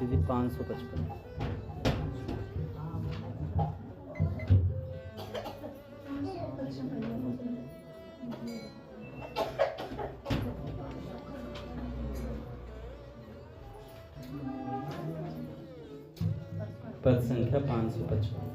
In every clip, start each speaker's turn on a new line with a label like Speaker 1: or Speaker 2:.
Speaker 1: दीदी 555। पद संख्या 555।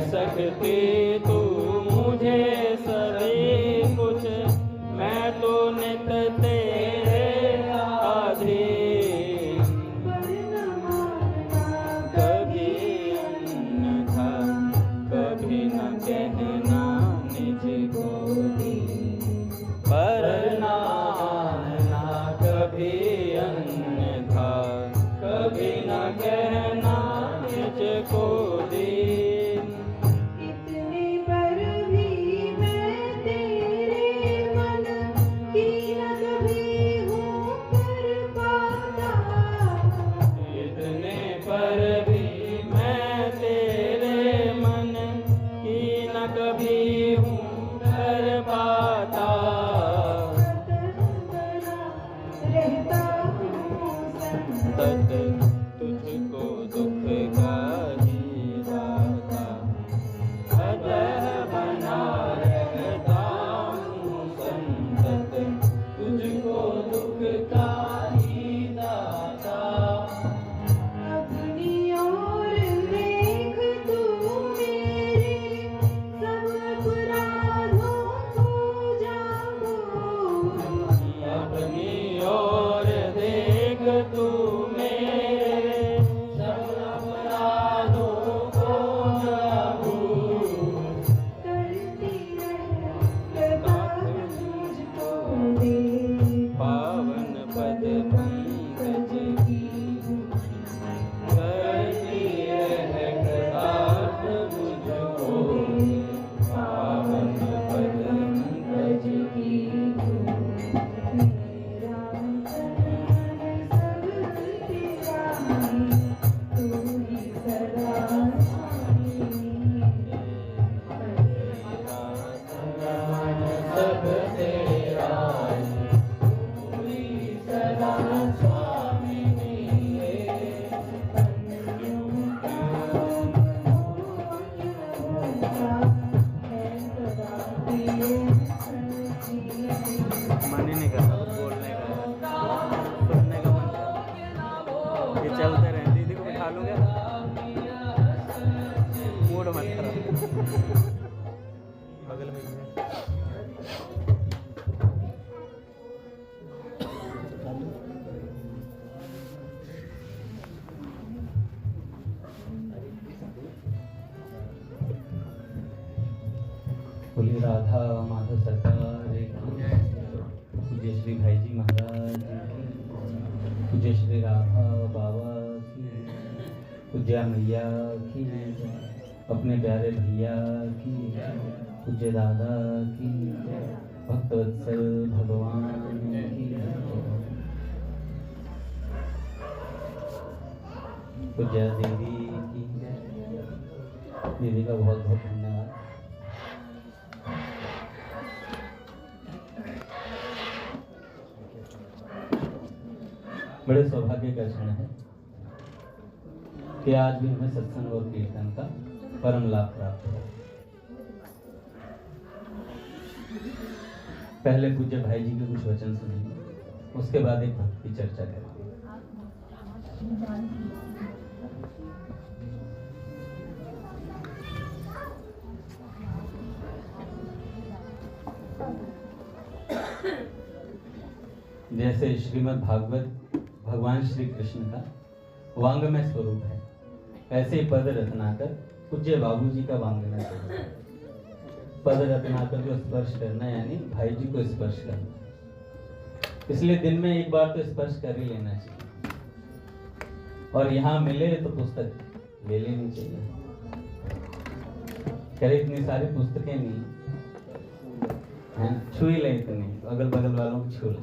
Speaker 2: सकती संतत तुझको दुख का ही दाता। अतः बना रहता हूँ संतत तुझको दुख का ही दाता।
Speaker 3: अपनी ओर देख तू मेरे सब अपराधों को जागो।
Speaker 2: अपनी ओर देख तू मेरे सब अपराधों को जागो।
Speaker 3: करती रह बात मुझको दे।
Speaker 2: पावन पद पंकज की करती रह कृतार्थ मुझको। पावन पद पंकज की
Speaker 3: मेरा मन सब तेरा है, तू ही सदा स्वामी।
Speaker 2: सब तेरा पूरी सदा स्वामिनी
Speaker 1: मन ही नहीं कर रहा बोलने का, सुनने का मन कर रहा। ये चलते रहे, दीदी को बिठा लूँगा, मूड मत खराब। बगल में ही है। बोली राधा माधव सरकार की जय। पूज्य श्री भाई जी महाराज की, पूज्य श्री राधा बाबा की, पूज्य मैया की, अपने प्यारे भैया की, पूज्य दादा की, भक्तवत्सल भगवान की, पूज्य दीदी की। दीदी का बहुत बहुत धन्यवाद। बड़े सौभाग्य का क्षण है कि आज भी हमें सत्संग और कीर्तन का परम लाभ प्राप्त है। पहले पूज्य भाई जी के कुछ वचन सुनेंगे, उसके बाद एक भक्त की चर्चा करेंगे। जैसे श्रीमद् भागवत भगवान श्री कृष्ण का वांगमय स्वरूप है, ऐसे ही पद रत्नाकर पूज्य बाबूजी का वांगमय स्वरूप है। पद रत्नाकर को स्पर्श करना यानी भाई जी को स्पर्श करना, इसलिए दिन में एक बार तो स्पर्श कर ही लेना चाहिए। और यहाँ मिले तो पुस्तक ले लेनी चाहिए। करे इतनी सारी पुस्तकें नहीं हैं, छू ही ले इतनी, अगल बगल वालों को छू ले।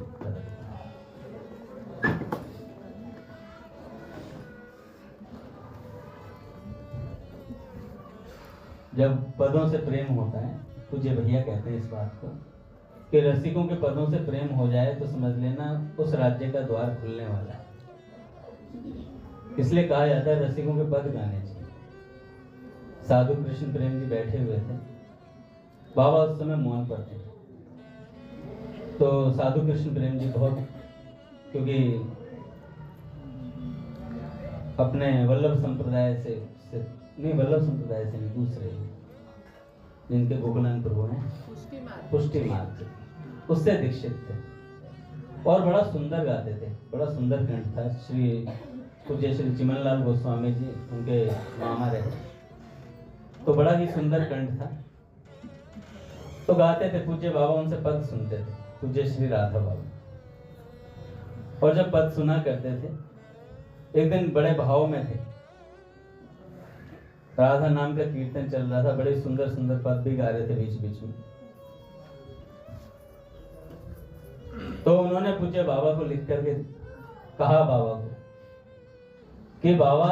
Speaker 1: जब पदों से प्रेम होता है, पूज्य भैया कहते हैं इस बात को कि रसिकों के पदों से प्रेम हो जाए तो समझ लेना उस राज्य का द्वार खुलने वाला है। इसलिए कहा जाता है रसिकों के पद गाने चाहिए। साधु कृष्ण प्रेम जी बैठे हुए थे, बाबा उस समय मौन पर थे। तो साधु कृष्ण प्रेम जी बहुत, क्योंकि अपने वल्लभ संप्रदाय से नहीं, वल्लभ संप्रदाय से नहीं, दूसरे जिनके गोकुलान प्रभु हैं पुष्टि मार्ग से, उससे दीक्षित थे और बड़ा सुंदर गाते थे, बड़ा सुंदर कंठ था। श्री पूज्य श्री चिमनलाल गोस्वामी जी उनके मामा रहे, तो बड़ा ही सुंदर कंठ था। तो गाते थे, पूज्य बाबा उनसे पद सुनते थे, पूज्य श्री राधा बाबा। और जब पद सुना करते थे, एक दिन बड़े भाव में थे, राधा नाम का कीर्तन चल रहा था, बड़े सुंदर सुंदर पद भी गा रहे थे बीच बीच में। तो उन्होंने पूज्य बाबा को लिख करके कहा बाबा को कि बाबा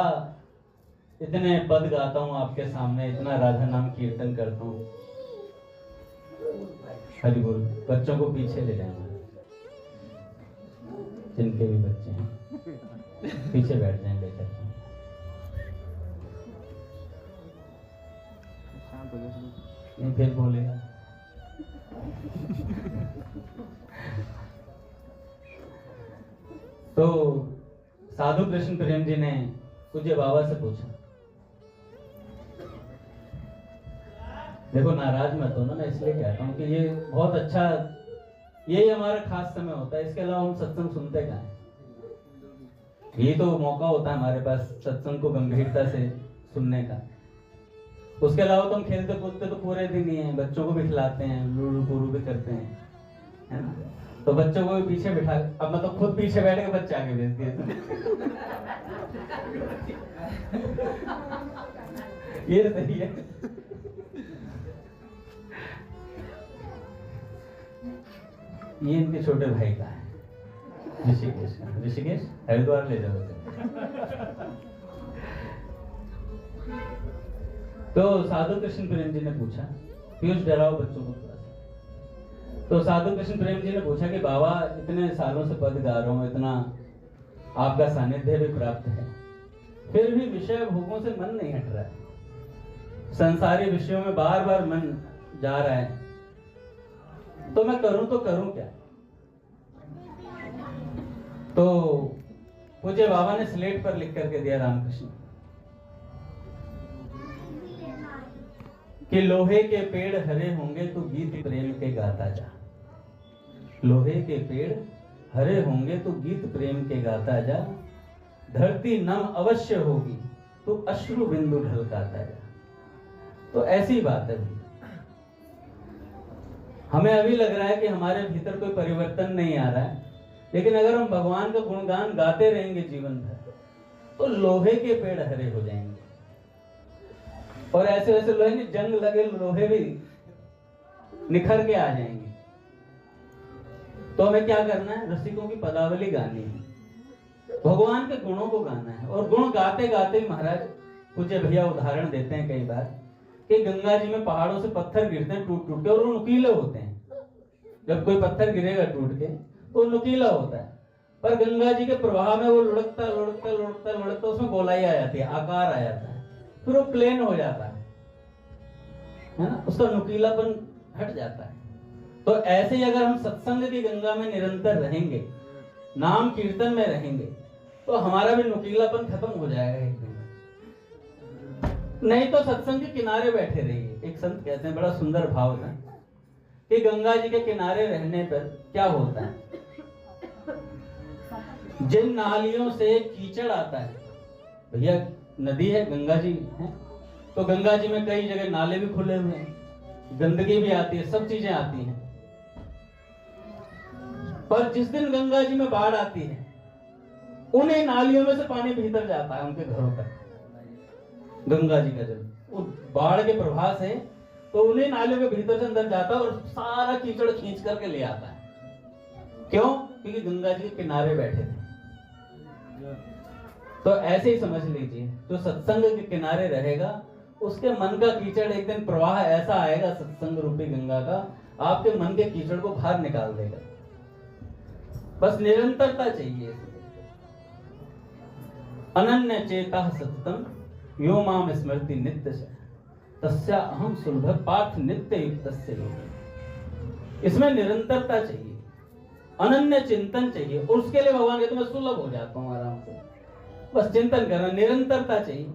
Speaker 1: इतने पद गाता हूं आपके सामने, इतना राधा नाम कीर्तन करता हूं, हरि बोल। बच्चों को पीछे ले जाएंगे, जिनके भी बच्चे हैं पीछे बैठ जाएं लेकर। नहीं फिर बोलेगा। तो साधु कृष्ण प्रेम जी ने पूज्य बाबा से पूछा, देखो नाराज मत हो ना, मैं इसलिए कहता हूँ कि ये बहुत अच्छा, यही हमारा खास समय होता है, इसके अलावा हम सत्संग सुनते कहाँ हैं? ये तो मौका होता है हमारे पास सत्संग को गंभीरता से सुनने का। उसके अलावा तो हम खेलते कूदते तो पूरे दिन ही हैं, बच्चों को भी खिलाते हैं, लूडू गुरु भी करते हैं, है ना? तो बच्चों को भी पीछे बिठा, अब मैं तो खुद पीछे बैठ के बच्चे आगे भेज दिए। ये सही है। ये इनके छोटे भाई का है, ऋषिकेश का। ऋषिकेश हरिद्वार ले जाओ। तो साधु कृष्ण प्रेम जी ने पूछा, पीयूष डराओ बच्चों को थोड़ा सा। तो साधु कृष्ण प्रेम जी ने पूछा कि बाबा इतने सालों से पद गा रहा हूं, इतना आपका सानिध्य भी प्राप्त है, फिर भी विषय भोगों से मन नहीं हट रहा है, संसारी विषयों में बार बार मन जा रहा है, तो मैं करूं तो करूं क्या? तो पूज्य बाबा ने स्लेट पर लिख करके दिया रामकृष्ण कि लोहे के पेड़ हरे होंगे तो गीत प्रेम के गाता जा। लोहे के पेड़ हरे होंगे तो गीत प्रेम के गाता जा, धरती नम अवश्य होगी तो अश्रु बिंदु ढलकाता जा। तो ऐसी बात है, हमें अभी लग रहा है कि हमारे भीतर कोई परिवर्तन नहीं आ रहा है, लेकिन अगर हम भगवान का गुणगान गाते रहेंगे जीवन भर तो लोहे के पेड़ हरे हो जाएंगे। और ऐसे वैसे लोहे में जंग लगे लोहे भी निखर के आ जाएंगे। तो हमें क्या करना है? रसिकों की पदावली गानी है, भगवान के गुणों को गाना है। और गुण गाते गाते महाराज पूज्य भैया उदाहरण देते हैं कई बार कि गंगा जी में पहाड़ों से पत्थर गिरते हैं टूट टूट के, और वो नुकीले होते हैं। जब कोई पत्थर गिरेगा टूट के तो नुकीला होता है, पर गंगा जी के प्रवाह में वो लुढ़कता लुढ़कता लुढ़कता लुढ़कता उसमें गोलाई आ जाती है, आकार आ जाता है, फिर वो प्लेन हो जाता है ना, उसका नुकीलापन हट जाता है। तो ऐसे ही अगर हम सत्संग की गंगा में निरंतर रहेंगे, नाम कीर्तन में रहेंगे, तो हमारा भी नुकीलापन खत्म हो जाएगा एक दिन। नहीं तो सत्संग के किनारे बैठे रहिए। एक संत कहते हैं, बड़ा सुंदर भाव था कि गंगा जी के किनारे रहने पर क्या होता है, जिन नालियों से कीचड़ आता है, भैया नदी है, गंगा जी है, तो गंगा जी में कई जगह नाले भी खुले हुए हैं, गंदगी भी आती है, सब चीजें आती हैं। पर जिस दिन गंगा जी में बाढ़ आती है, उन्हीं नालियों में से पानी भीतर जाता है उनके घरों तक, गंगा जी का जल वो बाढ़ के प्रभाव से तो उन्हीं नालियों के भीतर से अंदर जाता है और सारा कीचड़ खींच करके ले आता है। क्यों? क्योंकि गंगा जी के किनारे बैठे थे। तो ऐसे ही समझ लीजिए, जो सत्संग के किनारे रहेगा उसके मन का कीचड़ एक दिन प्रवाह ऐसा आएगा सत्संग रूपी गंगा का, आपके मन के कीचड़ को बाहर निकाल देगा। बस निरंतरता चाहिए। अनन्य चेता सततम यो माम स्मृति नित्य तस्या अहम सुलभ पार्थ नित्य युक्तस्य योगी। इसमें निरंतरता चाहिए, अनन्य चिंतन चाहिए, और उसके लिए भगवान कहते मैं सुलभ हो जाता हूं आराम से। बस चिंतन करना, निरंतरता चाहिए।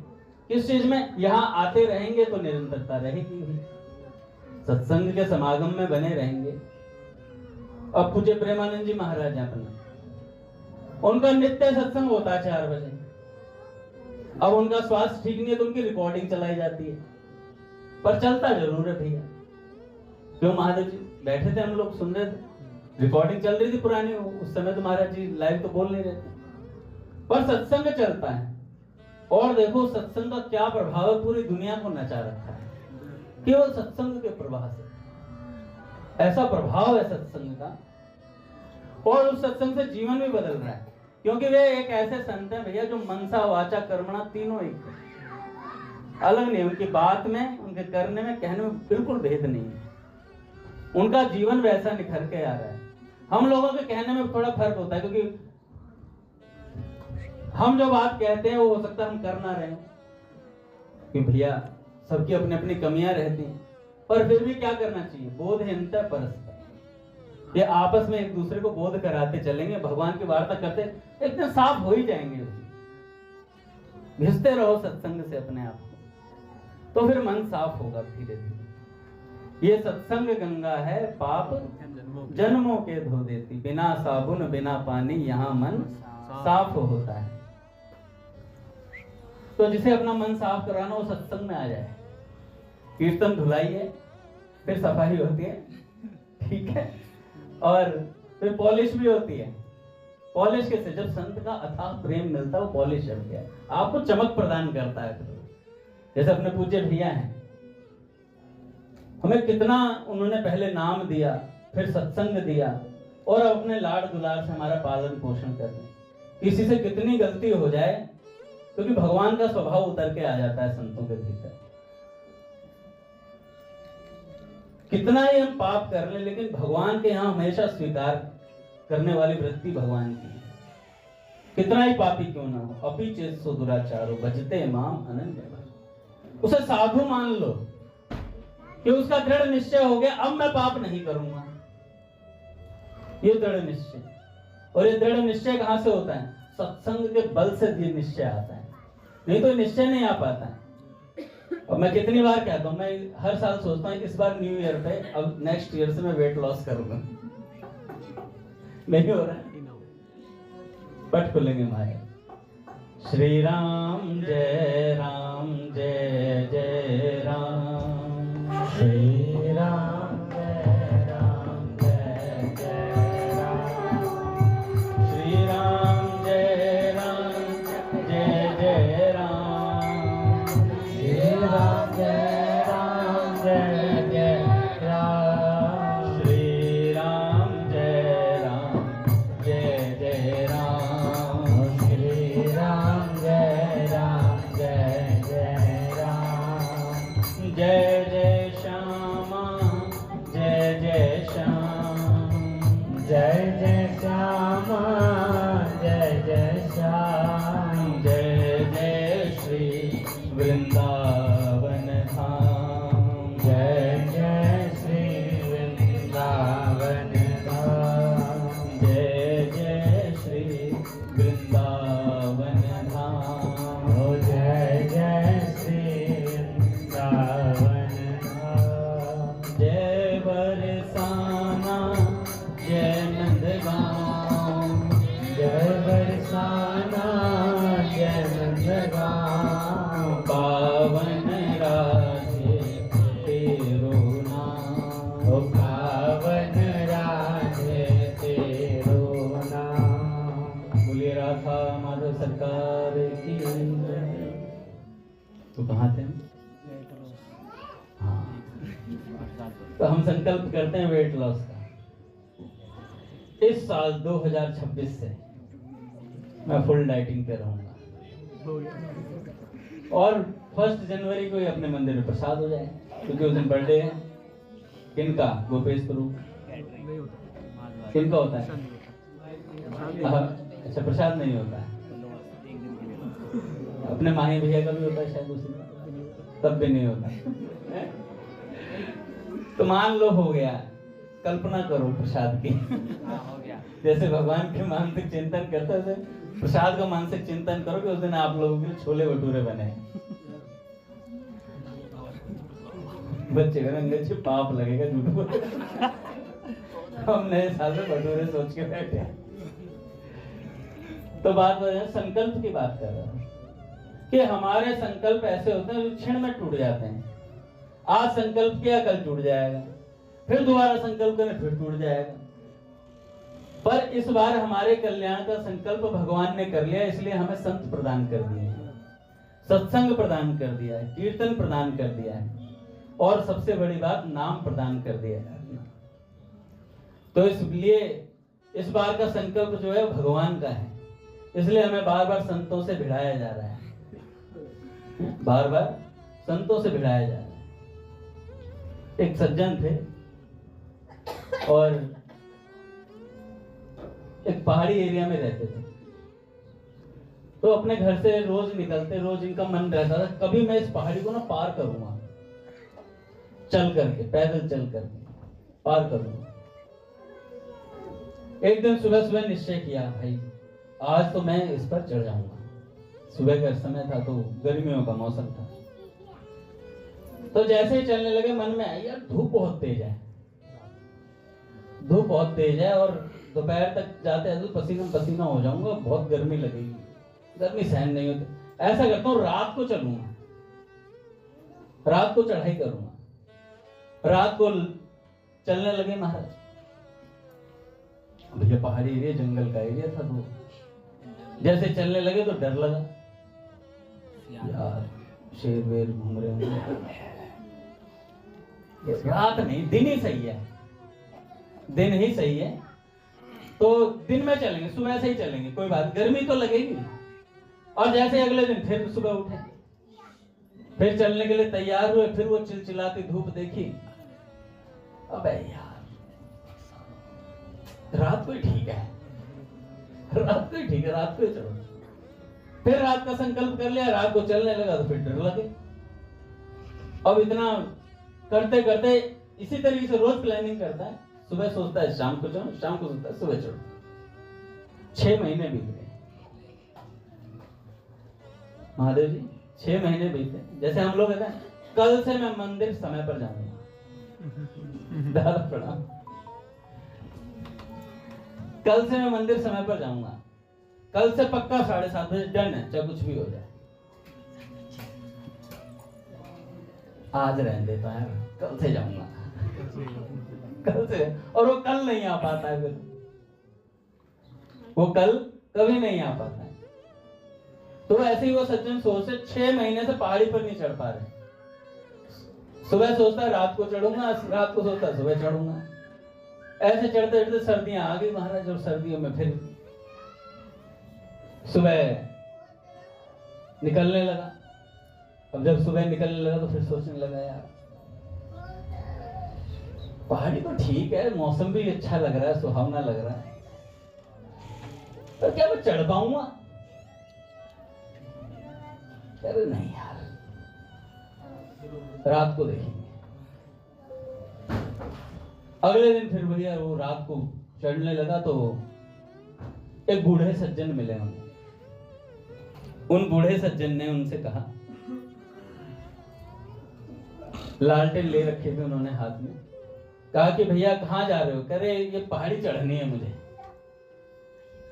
Speaker 1: किस चीज में? यहां आते रहेंगे तो निरंतरता रहेगी ही, सत्संग के समागम में बने रहेंगे। अब पूज्य प्रेमानंद जी महाराज अपने, उनका नित्य सत्संग होता है 4 बजे। अब उनका स्वास्थ्य ठीक नहीं है तो उनकी रिकॉर्डिंग चलाई जाती है, पर चलता जरूर है भैया। क्यों महादेव जी? बैठे थे हम लोग सुन रहे थे, रिकॉर्डिंग चल रही थी पुरानी, उस समय तो महाराज जी लाइव तो बोल नहीं रहे थे, पर सत्संग चलता है। और देखो सत्संग का क्या प्रभाव है, पूरी दुनिया को नचा रखा है केवल सत्संग के प्रभाव से। ऐसा प्रभाव है सत्संग का, और उस सत्संग से जीवन भी बदल रहा है, क्योंकि वे एक ऐसे संत हैं भैया जो मनसा वाचा कर्मणा तीनों एक अलग नहीं, उनकी बात में, उनके करने में, कहने में बिल्कुल भेद नहीं है। उनका जीवन वैसा निखर के आ रहा है। हम लोगों के कहने में थोड़ा फर्क होता है, क्योंकि हम जो बात कहते हैं वो हो सकता है हम कर ना रहे हो, कि भैया सबकी अपनी अपनी कमियां रहती हैं, पर फिर भी क्या करना चाहिए? बोधहीनता परस्पर, ये आपस में एक दूसरे को बोध कराते चलेंगे, भगवान की वार्ता करते एक दिन साफ हो ही जाएंगे। घिसते रहो सत्संग से अपने आप को, तो फिर मन साफ होगा धीरे धीरे। ये सत्संग गंगा है, पाप जन्मों के धो देती, बिना साबुन बिना पानी यहाँ मन साफ होता है। तो जिसे अपना मन साफ कराना वो सत्संग में आ जाए, कीर्तन धुलाई है, फिर सफाई होती है, ठीक है, और फिर पॉलिश भी होती है। पॉलिश कैसे? जब संत का अथाह प्रेम मिलता है वो पॉलिश हो गया, आपको चमक प्रदान करता है। जैसे अपने पूज्य भैया हैं, हमें कितना उन्होंने पहले नाम दिया, फिर सत्संग दिया, और अब अपने लाड दुलार से हमारा पालन पोषण कर रहे हैं। किसी से कितनी गलती हो जाए, क्योंकि भगवान का स्वभाव उतर के आ जाता है संतों के भीतर। कितना ही हम पाप कर लें, लेकिन भगवान के यहाँ हमेशा स्वीकार करने वाली वृत्ति भगवान की है। कितना ही पापी क्यों ना हो, अपि चेत सो दुराचारो भजते माम अनन्य। उसे साधु मान लो कि उसका दृढ़ निश्चय हो गया, अब मैं पाप नहीं करूंगा, ये दृढ़ निश्चय। और ये दृढ़ निश्चय कहां से होता है? सत्संग के बल से ये निश्चय आता है, नहीं तो निश्चय नहीं आ पाता है। और मैं कितनी बार कहता हूं, मैं हर साल सोचता हूं कि इस बार न्यू ईयर पे, अब नेक्स्ट ईयर से मैं वेट लॉस करूंगा, नहीं हो रहा है। पट खुलेंगे हमारे। श्री राम जय राम जय जय राम, श्री राम जय राम जय जय राम, श्री राम जय राम जय जय राम, श्री राम जय राम जय जय राम, श्री राम जय राम जय जय राम, श्री राम जय राम जय जय राम, जय जय श्यामा जय जय श्याम, जय जय श्यामा जय जय श्याम, जय जय श्री वृंदावन धाम, जय जय श्री वृंदावन धाम, जय जय श्री वृंदावन धाम, ओ जय जय श्री वृंदावन धाम, जय बरसाना जय नंदगांव, जय बरसाना जय नंदगांव, पावन राधे तेरो नाम, ओ पावन राधे तेरो नाम। बोलिए राधा माधव सरकार की। तो कहाँ थे हम? हाँ, तो हम संकल्प करते हैं वेट लॉस का। इस साल 2026 से मैं फुल डाइटिंग पे रहूंगा, और 1 जनवरी को ही अपने मंदिर में प्रसाद हो जाए, क्योंकि उस दिन बर्थडे है। किनका? गोपेश स्वरूप। किनका होता है? अच्छा, प्रसाद नहीं होता है, अपने माही भैया का भी होता है शायद उस दिन, तब भी नहीं होता। तो मान लो हो गया, कल्पना करो प्रसाद की। जैसे भगवान के मानसिक चिंतन करते थे, प्रसाद का मानसिक चिंतन करो कि उस दिन आप लोगों के लिए छोले भटूरे बने। बच्चे करेंगे पाप लगेगा, झूठ बोल। हम नए साल में भटूरे सोच के बैठे। तो बात संकल्प की बात कर रहा हूं कि हमारे संकल्प ऐसे होते हैं जो क्षण में टूट जाते हैं। आज संकल्प किया, कल टूट जाएगा, फिर दोबारा संकल्प करें, फिर टूट जाएगा। पर इस बार हमारे कल्याण का संकल्प भगवान ने कर लिया, इसलिए हमें संत प्रदान कर दिए हैं, सत्संग प्रदान कर दिया है, कीर्तन प्रदान कर दिया है, और सबसे बड़ी बात नाम प्रदान कर दिया है। तो इसलिए इस बार का संकल्प जो है भगवान का है, इसलिए हमें बार बार संतों से भिड़ाया जा रहा है, बार बार संतों से भिड़ाया जा रहा है। एक सज्जन थे और एक पहाड़ी एरिया में रहते थे। तो अपने घर से रोज निकलते, रोज इनका मन रहता था कभी मैं इस पहाड़ी को ना पार करूंगा, चल करके, पैदल चल करके पार करूंगा। एक दिन सुबह सुबह निश्चय किया, भाई आज तो मैं इस पर चढ़ जाऊंगा। सुबह का समय था तो गर्मियों का मौसम था। तो जैसे ही चलने लगे मन में आई यार धूप बहुत तेज है, धूप बहुत तेज है और दोपहर तक जाते हैं तो पसीना पसीना हो जाऊंगा, बहुत गर्मी लगेगी, गर्मी सहन नहीं होती। ऐसा करता हूँ रात को चलूंगा, रात को चढ़ाई करूंगा। रात को चलने लगे महाराज। भैया पहाड़ी एरिया, जंगल का एरिया था, तो जैसे चलने लगे तो डर लगा, यार शेर वेर घूम रहे होंगे। रात नहीं, दिन ही सही है, दिन ही सही है। तो दिन में चलेंगे, सुबह से ही चलेंगे, कोई बात, गर्मी तो लगेगी। और जैसे अगले दिन फिर सुबह उठे, फिर चलने के लिए तैयार हुए, फिर वो चिलचिलाती धूप देखी। अबे यार रात को ही ठीक है, रात को ही ठीक है, रात को ही चलो। फिर रात का संकल्प कर लिया, रात को चलने लगा तो फिर डर लगे। अब इतना करते करते इसी तरीके से रोज प्लानिंग करता है, सुबह सोचता है शाम को चलो, शाम को सोचता है सुबह चलो। 6 महीने बीत गए महादेव जी, 6 महीने बीते। जैसे हम लोग कहते हैं कल से मैं मंदिर समय पर जाऊंगा, दादा प्रणाम, कल से मैं मंदिर समय पर जाऊंगा, कल से पक्का 7:30 बजे डन है, चाहे कुछ भी हो जाए। आज रहने देता है, कल से जाऊंगा, कल से। और वो कल नहीं आ पाता है, फिर वो कल कभी नहीं आ पाता है। तो ऐसे ही वो सज्जन सोचते 6 महीने से पहाड़ी पर नहीं चढ़ पा रहे। सुबह सोचता है रात को चढ़ूंगा, रात को सोचता है सुबह चढ़ूंगा। ऐसे चढ़ते चढ़ते सर्दियां आ गई महाराज, और सर्दियों में फिर सुबह निकलने लगा। अब जब सुबह निकलने लगा तो फिर सोचने लगा यार पहाड़ी तो ठीक है, मौसम भी अच्छा लग रहा है, सुहावना लग रहा है, तो क्या मैं चढ़ पाऊंगा? अरे नहीं यार, रात को देखेंगे। अगले दिन फिर भैया वो रात को चढ़ने लगा तो एक बूढ़े सज्जन मिले उन्हें। उन बूढ़े सज्जन ने उनसे कहा, लालटेन ले रखे थे उन्होंने हाथ में, कहा कि भैया कहाँ जा रहे हो? कह रहे ये पहाड़ी चढ़नी है मुझे।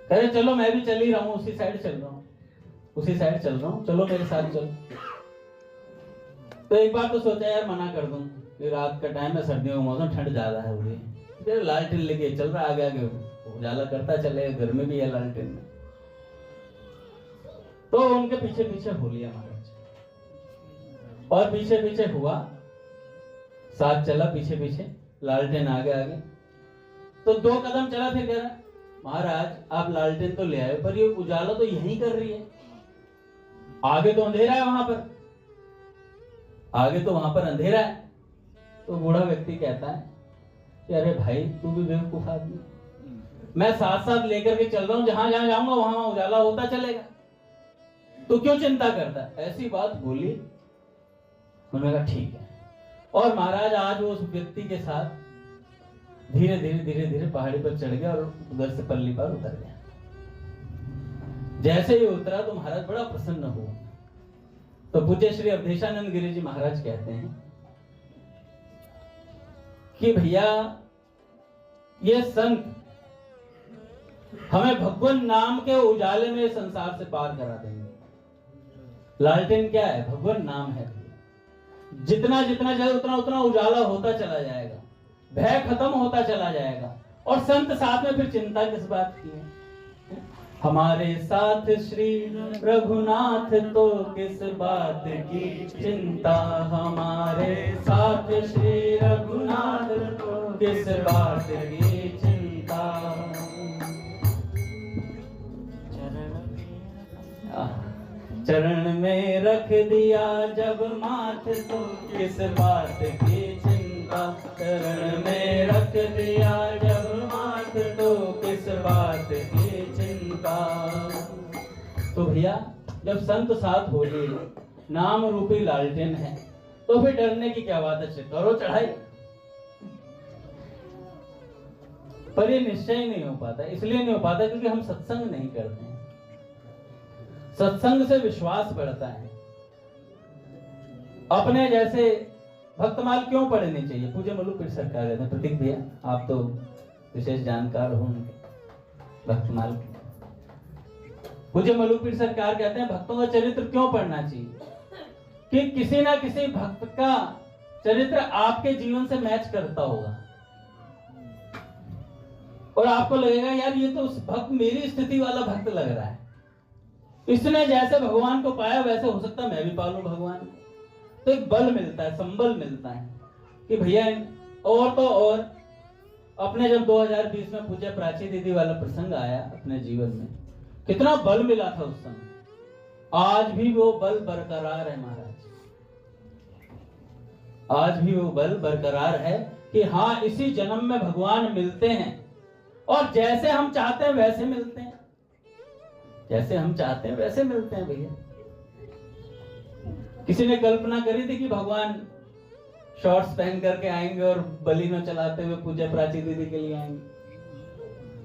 Speaker 1: कह रहे चलो मैं भी चल ही रहा हूँ, उसी साइड चल रहा हूँ, उसी साइड चल रहा हूँ, चलो मेरे साथ चलो। तो एक बार तो सोचा यार मना कर दूं, कि रात का टाइम है, सर्दियों का मौसम, ठंड ज्यादा है उधर। लालटेन लेके चल रहा, आगे आगे उजाला करता चले, गर्मी भी है लालटेन में। तो उनके पीछे पीछे हो लिया महाराज, और पीछे पीछे हुआ, साथ चला पीछे पीछे, लालटेन आगे आगे। तो 2 कदम चला, फिर कह रहा महाराज आप लालटेन तो ले आए, पर ये उजाला तो यहीं कर रही है, आगे तो अंधेरा है, वहां पर आगे तो वहां पर अंधेरा है। तो बूढ़ा व्यक्ति कहता है कि अरे भाई तू भी बेवकूफ आदमी, मैं साथ साथ लेकर के चल रहा हूं, जहां जहां जाऊंगा वहां उजाला होता चलेगा, तो क्यों चिंता करता है? ऐसी बात बोली। उन्होंने कहा ठीक है। और महाराज आज वो उस व्यक्ति के साथ धीरे धीरे धीरे धीरे पहाड़ी पर चढ़ गया और उधर से पल्ली पर उतर गया। जैसे ही उतरा तो महाराज बड़ा प्रसन्न हुआ। तो पूज्य श्री अवधेशानंद गिरि जी महाराज कहते हैं कि भैया ये संत हमें भगवान नाम के उजाले में संसार से पार करा देंगे। लालटेन क्या है? भगवान नाम है। जितना जितना जाए उतना उतना उजाला होता चला जाएगा, भय खत्म होता चला जाएगा। और संत साथ में फिर चिंता किस बात की है? हमारे साथ श्री रघुनाथ तो किस बात की चिंता, हमारे साथ श्री रघुनाथ तो किस बात की चिंता। चरण में रख दिया जब माथ तो किस बात की चिंता, चरण में रख दिया जब माथ तो किस बात की चिंता। तो भैया जब संत साथ हो लिए, नाम रूपी लालटेन है, तो फिर डरने की क्या बात है, करो चढ़ाई। पर ये निश्चय नहीं हो पाता, इसलिए नहीं हो पाता क्योंकि हम सत्संग नहीं करते हैं। सत्संग से विश्वास बढ़ता है। अपने जैसे भक्तमाल क्यों पढ़नी चाहिए? पूज्य मल्लूपीर सरकार कहते हैं, प्रतीक भैया आप तो विशेष जानकार हो उनके भक्तमाल के। पूज्य मल्लूपीर सरकार कहते हैं भक्तों का चरित्र क्यों पढ़ना चाहिए? कि किसी ना किसी भक्त का चरित्र आपके जीवन से मैच करता होगा और आपको लगेगा यार ये तो उस भक्त मेरी स्थिति वाला भक्त लग रहा है, इसने जैसे भगवान को पाया वैसे हो सकता मैं भी पालूं भगवान को। तो एक बल मिलता है, संबल मिलता है कि भैया। और तो और अपने जब 2020 में पूज्य प्राची दीदी वाला प्रसंग आया अपने जीवन में, कितना बल मिला था उस समय। आज भी वो बल बरकरार है महाराज, आज भी वो बल बरकरार है कि हाँ इसी जन्म में भगवान मिलते हैं और जैसे हम चाहते हैं वैसे मिलते हैं, जैसे हम चाहते हैं वैसे मिलते हैं भैया। किसी ने कल्पना करी थी कि भगवान शॉर्ट्स पहन करके आएंगे और बलिनो चलाते हुए पूज्य प्राची दीदी के लिए आएंगे?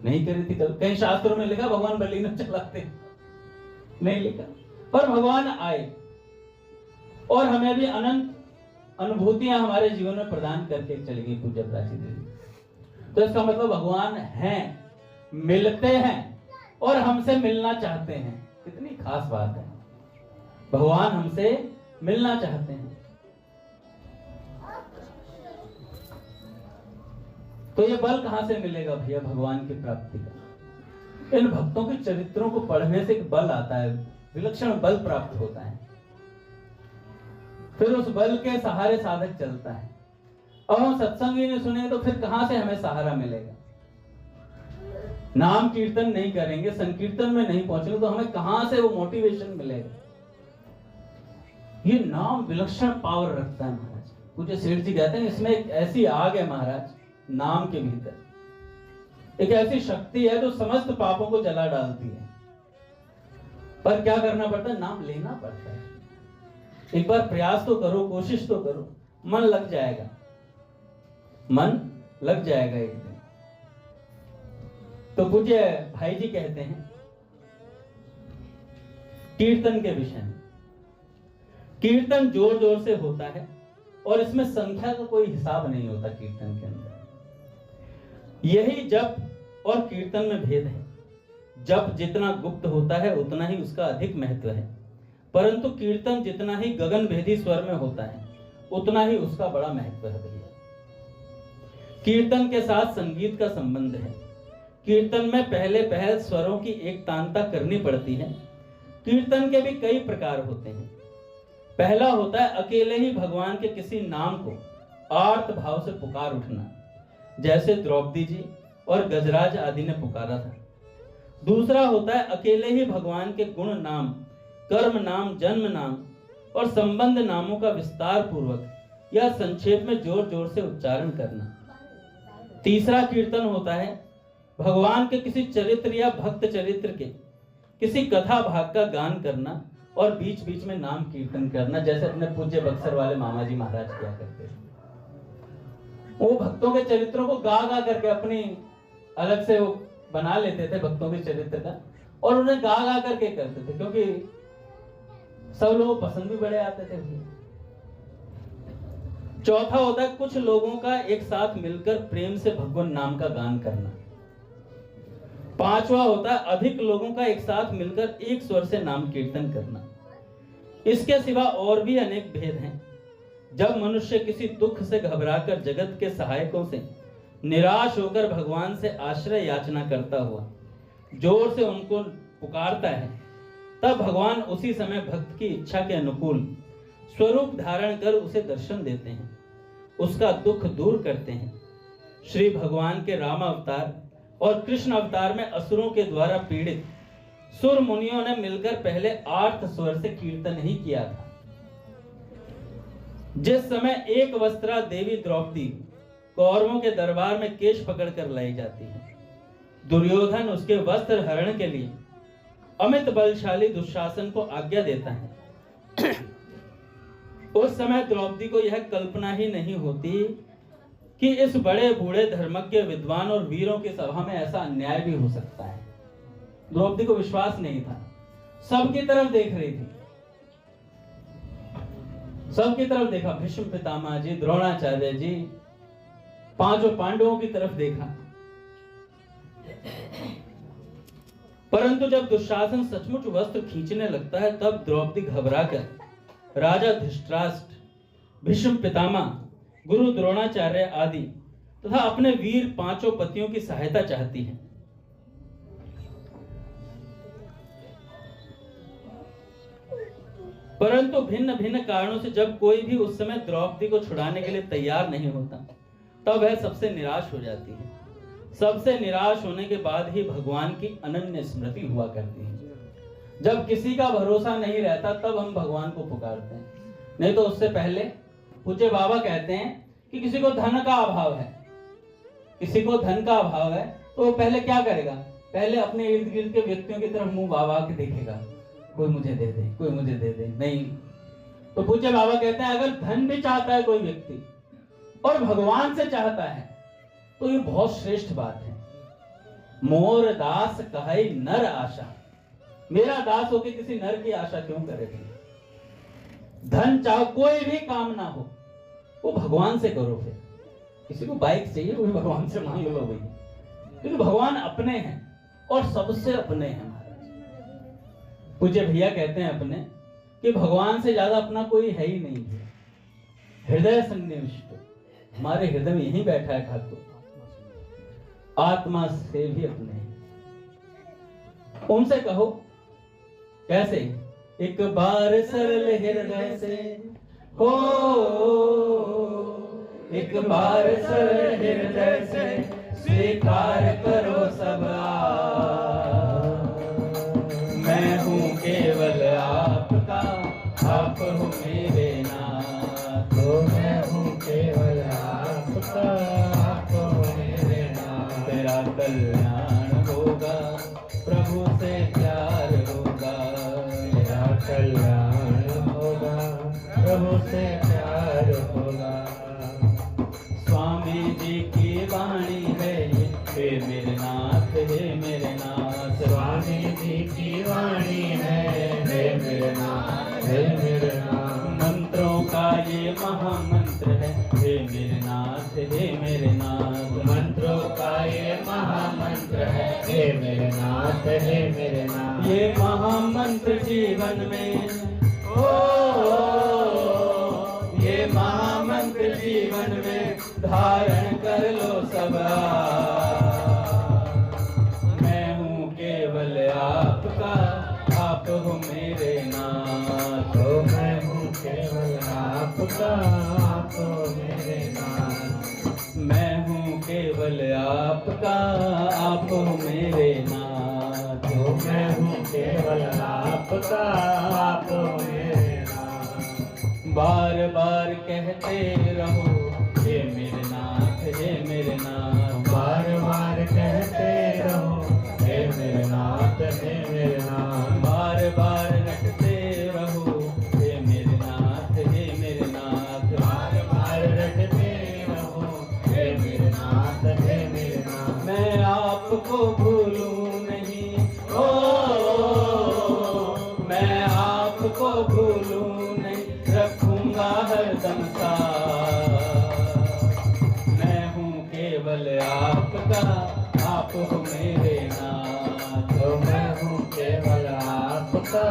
Speaker 1: नहीं करी थी। कहीं शास्त्रों में लिखा भगवान बलिनो चलाते? नहीं लिखा। पर भगवान आए और हमें भी अनंत अनुभूतियां हमारे जीवन में प्रदान करके चली गई पूज्य प्राची दीदी। तो इसका मतलब भगवान हैं, मिलते हैं और हमसे मिलना चाहते हैं। कितनी खास बात है, भगवान हमसे मिलना चाहते हैं। तो ये बल कहां से मिलेगा भैया भगवान की प्राप्ति का? इन भक्तों के चरित्रों को पढ़ने से एक बल आता है, विलक्षण बल प्राप्त होता है। फिर उस बल के सहारे साधक चलता है। अब हम सत्संग ही नहीं सुने तो फिर कहां से हमें सहारा मिलेगा? नाम कीर्तन नहीं करेंगे, संकीर्तन में नहीं पहुंचेंगे तो हमें कहां से वो मोटिवेशन मिलेगा? ये नाम विलक्षण पावर रखता है महाराज। पूज्य सेठ जी कहते हैं इसमें एक ऐसी आग है महाराज, नाम के भीतर एक ऐसी शक्ति है जो समस्त पापों को जला डालती है। पर क्या करना पड़ता है? नाम लेना पड़ता है। एक बार प्रयास तो करो, कोशिश तो करो, मन लग जाएगा, मन लग जाएगा एक दिन। तो पूज्य भाई जी कहते हैं कीर्तन के विषय में, कीर्तन जोर जोर से होता है और इसमें संख्या का कोई हिसाब नहीं होता कीर्तन के अंदर। यही जप और कीर्तन में भेद है। जप जितना गुप्त होता है उतना ही उसका अधिक महत्व है, परंतु कीर्तन जितना ही गगन भेदी स्वर में होता है उतना ही उसका बड़ा महत्व है भैया। कीर्तन के साथ संगीत का संबंध है। कीर्तन में पहले पहल स्वरों की एक तानता करनी पड़ती है। कीर्तन के भी कई प्रकार होते हैं। पहला होता है अकेले ही भगवान के किसी नाम को आर्त भाव से पुकार उठना, जैसे द्रौपदी जी और गजराज आदि ने पुकारा था। दूसरा होता है अकेले ही भगवान के गुण नाम, कर्म नाम, जन्म नाम और संबंध नामों का विस्तार पूर्वक या संक्षेप में जोर जोर से उच्चारण करना। तीसरा कीर्तन होता है भगवान के किसी चरित्र या भक्त चरित्र के किसी कथा भाग का गान करना और बीच बीच में नाम कीर्तन करना, जैसे अपने पूज्य बक्सर वाले मामा जी महाराज किया करते थे। वो भक्तों के चरित्रों को गा गा करके अपनी अलग से वो बना लेते थे भक्तों के चरित्र का और उन्हें गा गा करके करते थे, क्योंकि सब लोग पसंद भी बड़े आते थे। चौथा होता है कुछ लोगों का एक साथ मिलकर प्रेम से भगवान नाम का गान करना। पांचवा होता है अधिक लोगों का एक साथ मिलकर एक स्वर से नाम कीर्तन करना। इसके सिवा और भी अनेक भेद हैं। जब मनुष्य किसी दुख से घबराकर जगत के सहायकों से निराश होकर भगवान से आश्रय याचना करता हुआ जोर से उनको पुकारता है, तब भगवान उसी समय भक्त की इच्छा के अनुकूल स्वरूप धारण कर उसे दर्शन देते हैं, उसका दुख दूर करते हैं। श्री भगवान के राम अवतार और कृष्ण अवतार में असुरों के द्वारा पीड़ित सुर मुनियों ने मिलकर पहले आर्त स्वर से कीर्तन ही किया था। जिस समय एक वस्त्रा देवी द्रौपदी कौरवों के दरबार में केश पकड़कर लाई जाती है, दुर्योधन उसके वस्त्र हरण के लिए अमित बलशाली दुशासन को आज्ञा देता है। उस समय द्रौपदी को यह कल्पना ही नहीं होती कि इस बड़े बूढ़े धर्मज्ञ विद्वान और वीरों की सभा में ऐसा अन्याय भी हो सकता है। द्रौपदी को विश्वास नहीं था, सबकी तरफ देख रही थी, सबकी तरफ देखा, भीष्म पितामह जी, द्रोणाचार्य जी, पांचों पांडवों की तरफ देखा। परंतु जब दुशासन सचमुच वस्त्र खींचने लगता है तब द्रौपदी घबराकर राजा धृतराष्ट्र, भीष्म पितामह, गुरु द्रोणाचार्य आदि तथा अपने वीर पांचों पतियों की सहायता चाहती है। परंतु भिन्न भिन्न कारणों से जब कोई भी उस समय द्रौपदी को छुड़ाने के लिए तैयार नहीं होता तब वह सबसे निराश हो जाती है। सबसे निराश होने के बाद ही भगवान की अनन्य स्मृति हुआ करती है। जब किसी का भरोसा नहीं रहता तब हम भगवान को पुकारते हैं, नहीं तो उससे पहले पूज्य बाबा कहते हैं कि किसी को धन का अभाव है, किसी को धन का अभाव है तो वो पहले क्या करेगा? पहले अपने इर्द गिर्द के व्यक्तियों की तरफ मुंह बाबा के देखेगा, कोई मुझे दे दे, कोई मुझे दे दे। नहीं, तो पूज्य बाबा कहते हैं अगर धन भी चाहता है कोई व्यक्ति और भगवान से चाहता है तो ये बहुत श्रेष्ठ बात है। मोर दास कहाई नर आशा, मेरा दास होके किसी नर की आशा क्यों करे? धन चाहो, कोई भी काम ना हो, वो भगवान से करो। फिर किसी को बाइक चाहिए वो भी भगवान से मांग लो भाई, क्योंकि भगवान अपने हैं और सबसे अपने हैं। महाराज पूज्य भैया कहते हैं अपने कि भगवान से ज्यादा अपना कोई है ही नहीं है। हृदय सन्निविष्ट, हमारे हृदय में यही बैठा है ठाकुर, आत्मा से भी अपने हैं। उनसे कहो कैसे? एक बार सरल हृदय से हो, एक बार सरल हृदय से स्वीकार करो सब मैं हूँ केवल आपका, आप हो मेरे नाथ।
Speaker 2: मैं हूँ केवल आपका, आप हो मेरे नाथ।
Speaker 1: तेरा कल्याण होगा, प्रभु से प्यार होगा।
Speaker 2: तेरा कल्याण होगा, प्रभु से प्यार होगा।
Speaker 1: स्वामी जी की वाणी है हे मेरे नाथ, हे मेरे नाथ।
Speaker 2: स्वामी जी की वाणी है हे मेरे नाथ, हे मेरे नाथ।
Speaker 1: मंत्रों का ये महामंत्र है हे मेरे नाथ, हे मेरे नाथ।
Speaker 2: मंत्रों का ये महामंत्र है हे मेरे नाथ, हे मेरे नाथ।
Speaker 1: ये महामंत्र जीवन में, ओ ये महामंत्र जीवन में धारण कर लो सब। मैं हूँ केवल आपका, आप हो मेरे नाथ।
Speaker 2: तो मैं हूँ केवल आपका, आप हो मेरे नाथ।
Speaker 1: मैं हूँ केवल आपका, आप हो मेरे नाथ।
Speaker 2: तो मैं हूँ केवल आपका, आप हो मेरे नाथ।
Speaker 1: बार बार कहते रहो हे मेरे नाथ, हे मेरे नाथ।
Speaker 2: बार बार कहते रहो हे मेरे नाथ, हे मेरे नाथ।
Speaker 1: बार बार रटते रहो हे मेरे नाथ, हे मेरे नाथ।
Speaker 2: बार बार रटते रहो हे मेरे नाथ, हे मेरे नाथ।
Speaker 1: मैं आपको भूलूं नहीं, ओ मैं आपको भूलूं नहीं, रखूंगा हरदम साथ। मैं हूँ केवल आपका, आप हो मेरे नाथ।
Speaker 2: तो मैं हूँ केवल आपका,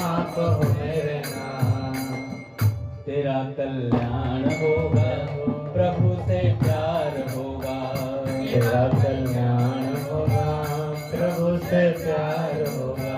Speaker 2: आप हो मेरे नाथ।
Speaker 1: तेरा कल्याण होगा, प्रभु से प्यार होगा।
Speaker 2: तेरा कल्याण होगा, प्रभु से प्यार होगा।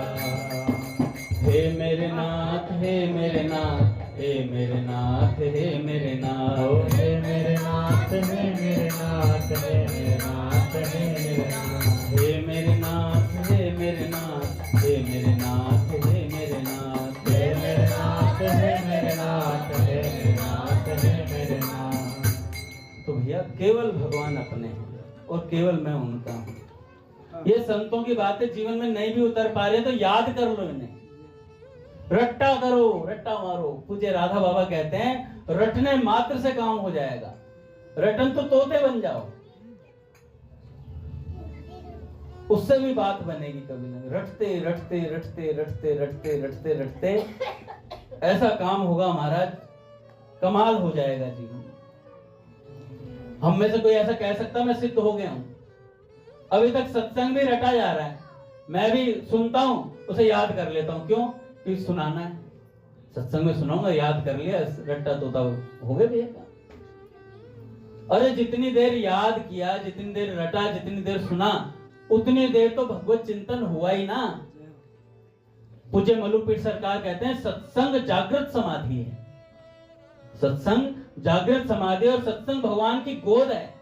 Speaker 1: हे मेरे नाथ, हे मेरे नाथ, हे मेरे नाथ, हे मेरे नाथ।
Speaker 2: हे मेरे नाथ, हे मेरे नाथ, हे मेरे नाथ, हे मेरे नाथ।
Speaker 1: हे मेरे नाथ, हे मेरे नाथ, हे मेरे नाथ, हे मेरे नाथ।
Speaker 2: हे मेरे नाथ, हे मेरे नाथ, हे मेरे नाथ, हे मेरे नाथ।
Speaker 1: तो भैया केवल भगवान अपने हैं और केवल मैं उनका हूँ। ये संतों की बातें जीवन में नहीं भी उतर पा रहे तो याद कर लो इन्हें, रट्टा करो, रट्टा मारो। पूज्य राधा बाबा कहते हैं रटने मात्र से काम हो जाएगा, रटन तो तोते बन जाओ, उससे भी बात बनेगी कभी ना। रटते रटते रटते रटते रटते रटते रटते ऐसा काम होगा महाराज, कमाल हो जाएगा जीवन। हम में से कोई ऐसा कह सकता मैं सिद्ध हो गया हूं? अभी तक सत्संग भी रटा जा रहा है, मैं भी सुनता हूं, उसे याद कर लेता हूं। क्यों? क्योंकि सुनाना है। सत्संग में सुनाऊंगा, याद कर लिया, रट्टा तोता हो गया भैया। अरे जितनी देर याद किया, जितनी देर रटा, जितनी देर सुना, उतनी देर तो भगवत चिंतन हुआ ही ना। पूज्य मलुपीठ सरकार कहते हैं सत्संग जागृत समाधि है। सत्संग जागृत समाधि, और सत्संग भगवान की गोद है।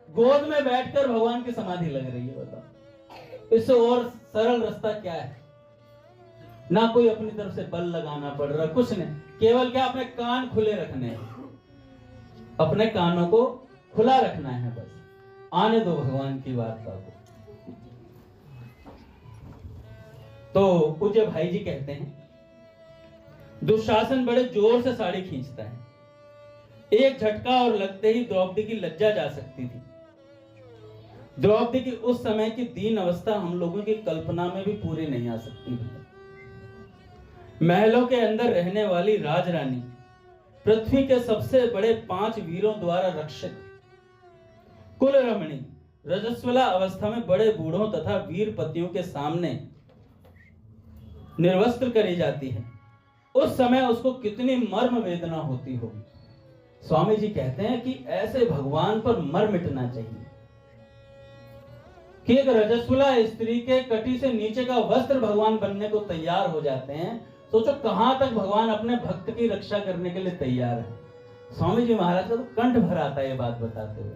Speaker 1: गोद में बैठकर भगवान की समाधि लग रही है। बताओ इससे और सरल रास्ता क्या है? ना कोई अपनी तरफ से बल लगाना पड़ रहा, कुछ नहीं, केवल क्या अपने कान खुले रखने हैं, अपने कानों को खुला रखना है, बस आने दो भगवान की वार्ता को। तो पूज्य भाई जी कहते हैं दुशासन बड़े जोर से साड़ी खींचता है, एक झटका और लगते ही द्रौपदी की लज्जा जा सकती थी। द्रौपदी की उस समय की दीन अवस्था हम लोगों की कल्पना में भी पूरी नहीं आ सकती है। महलों के अंदर रहने वाली राजरानी, पृथ्वी के सबसे बड़े 5 वीरों द्वारा रक्षित, कुल रमणी, रजस्वला अवस्था में बड़े बूढ़ों तथा वीर पतियों के सामने निर्वस्त्र करी जाती है। उस समय उसको कितनी मर्म वेदना होती होगी। स्वामी जी कहते हैं कि ऐसे भगवान पर मर मिटना चाहिए कि एक रजस्वला स्त्री के कटी से नीचे का वस्त्र भगवान बनने को तैयार हो जाते हैं। सोचो कहां तक भगवान अपने भक्त की रक्षा करने के लिए तैयार है। स्वामी जी महाराज का तो कंठ भर आता है ये बात बताते हुए,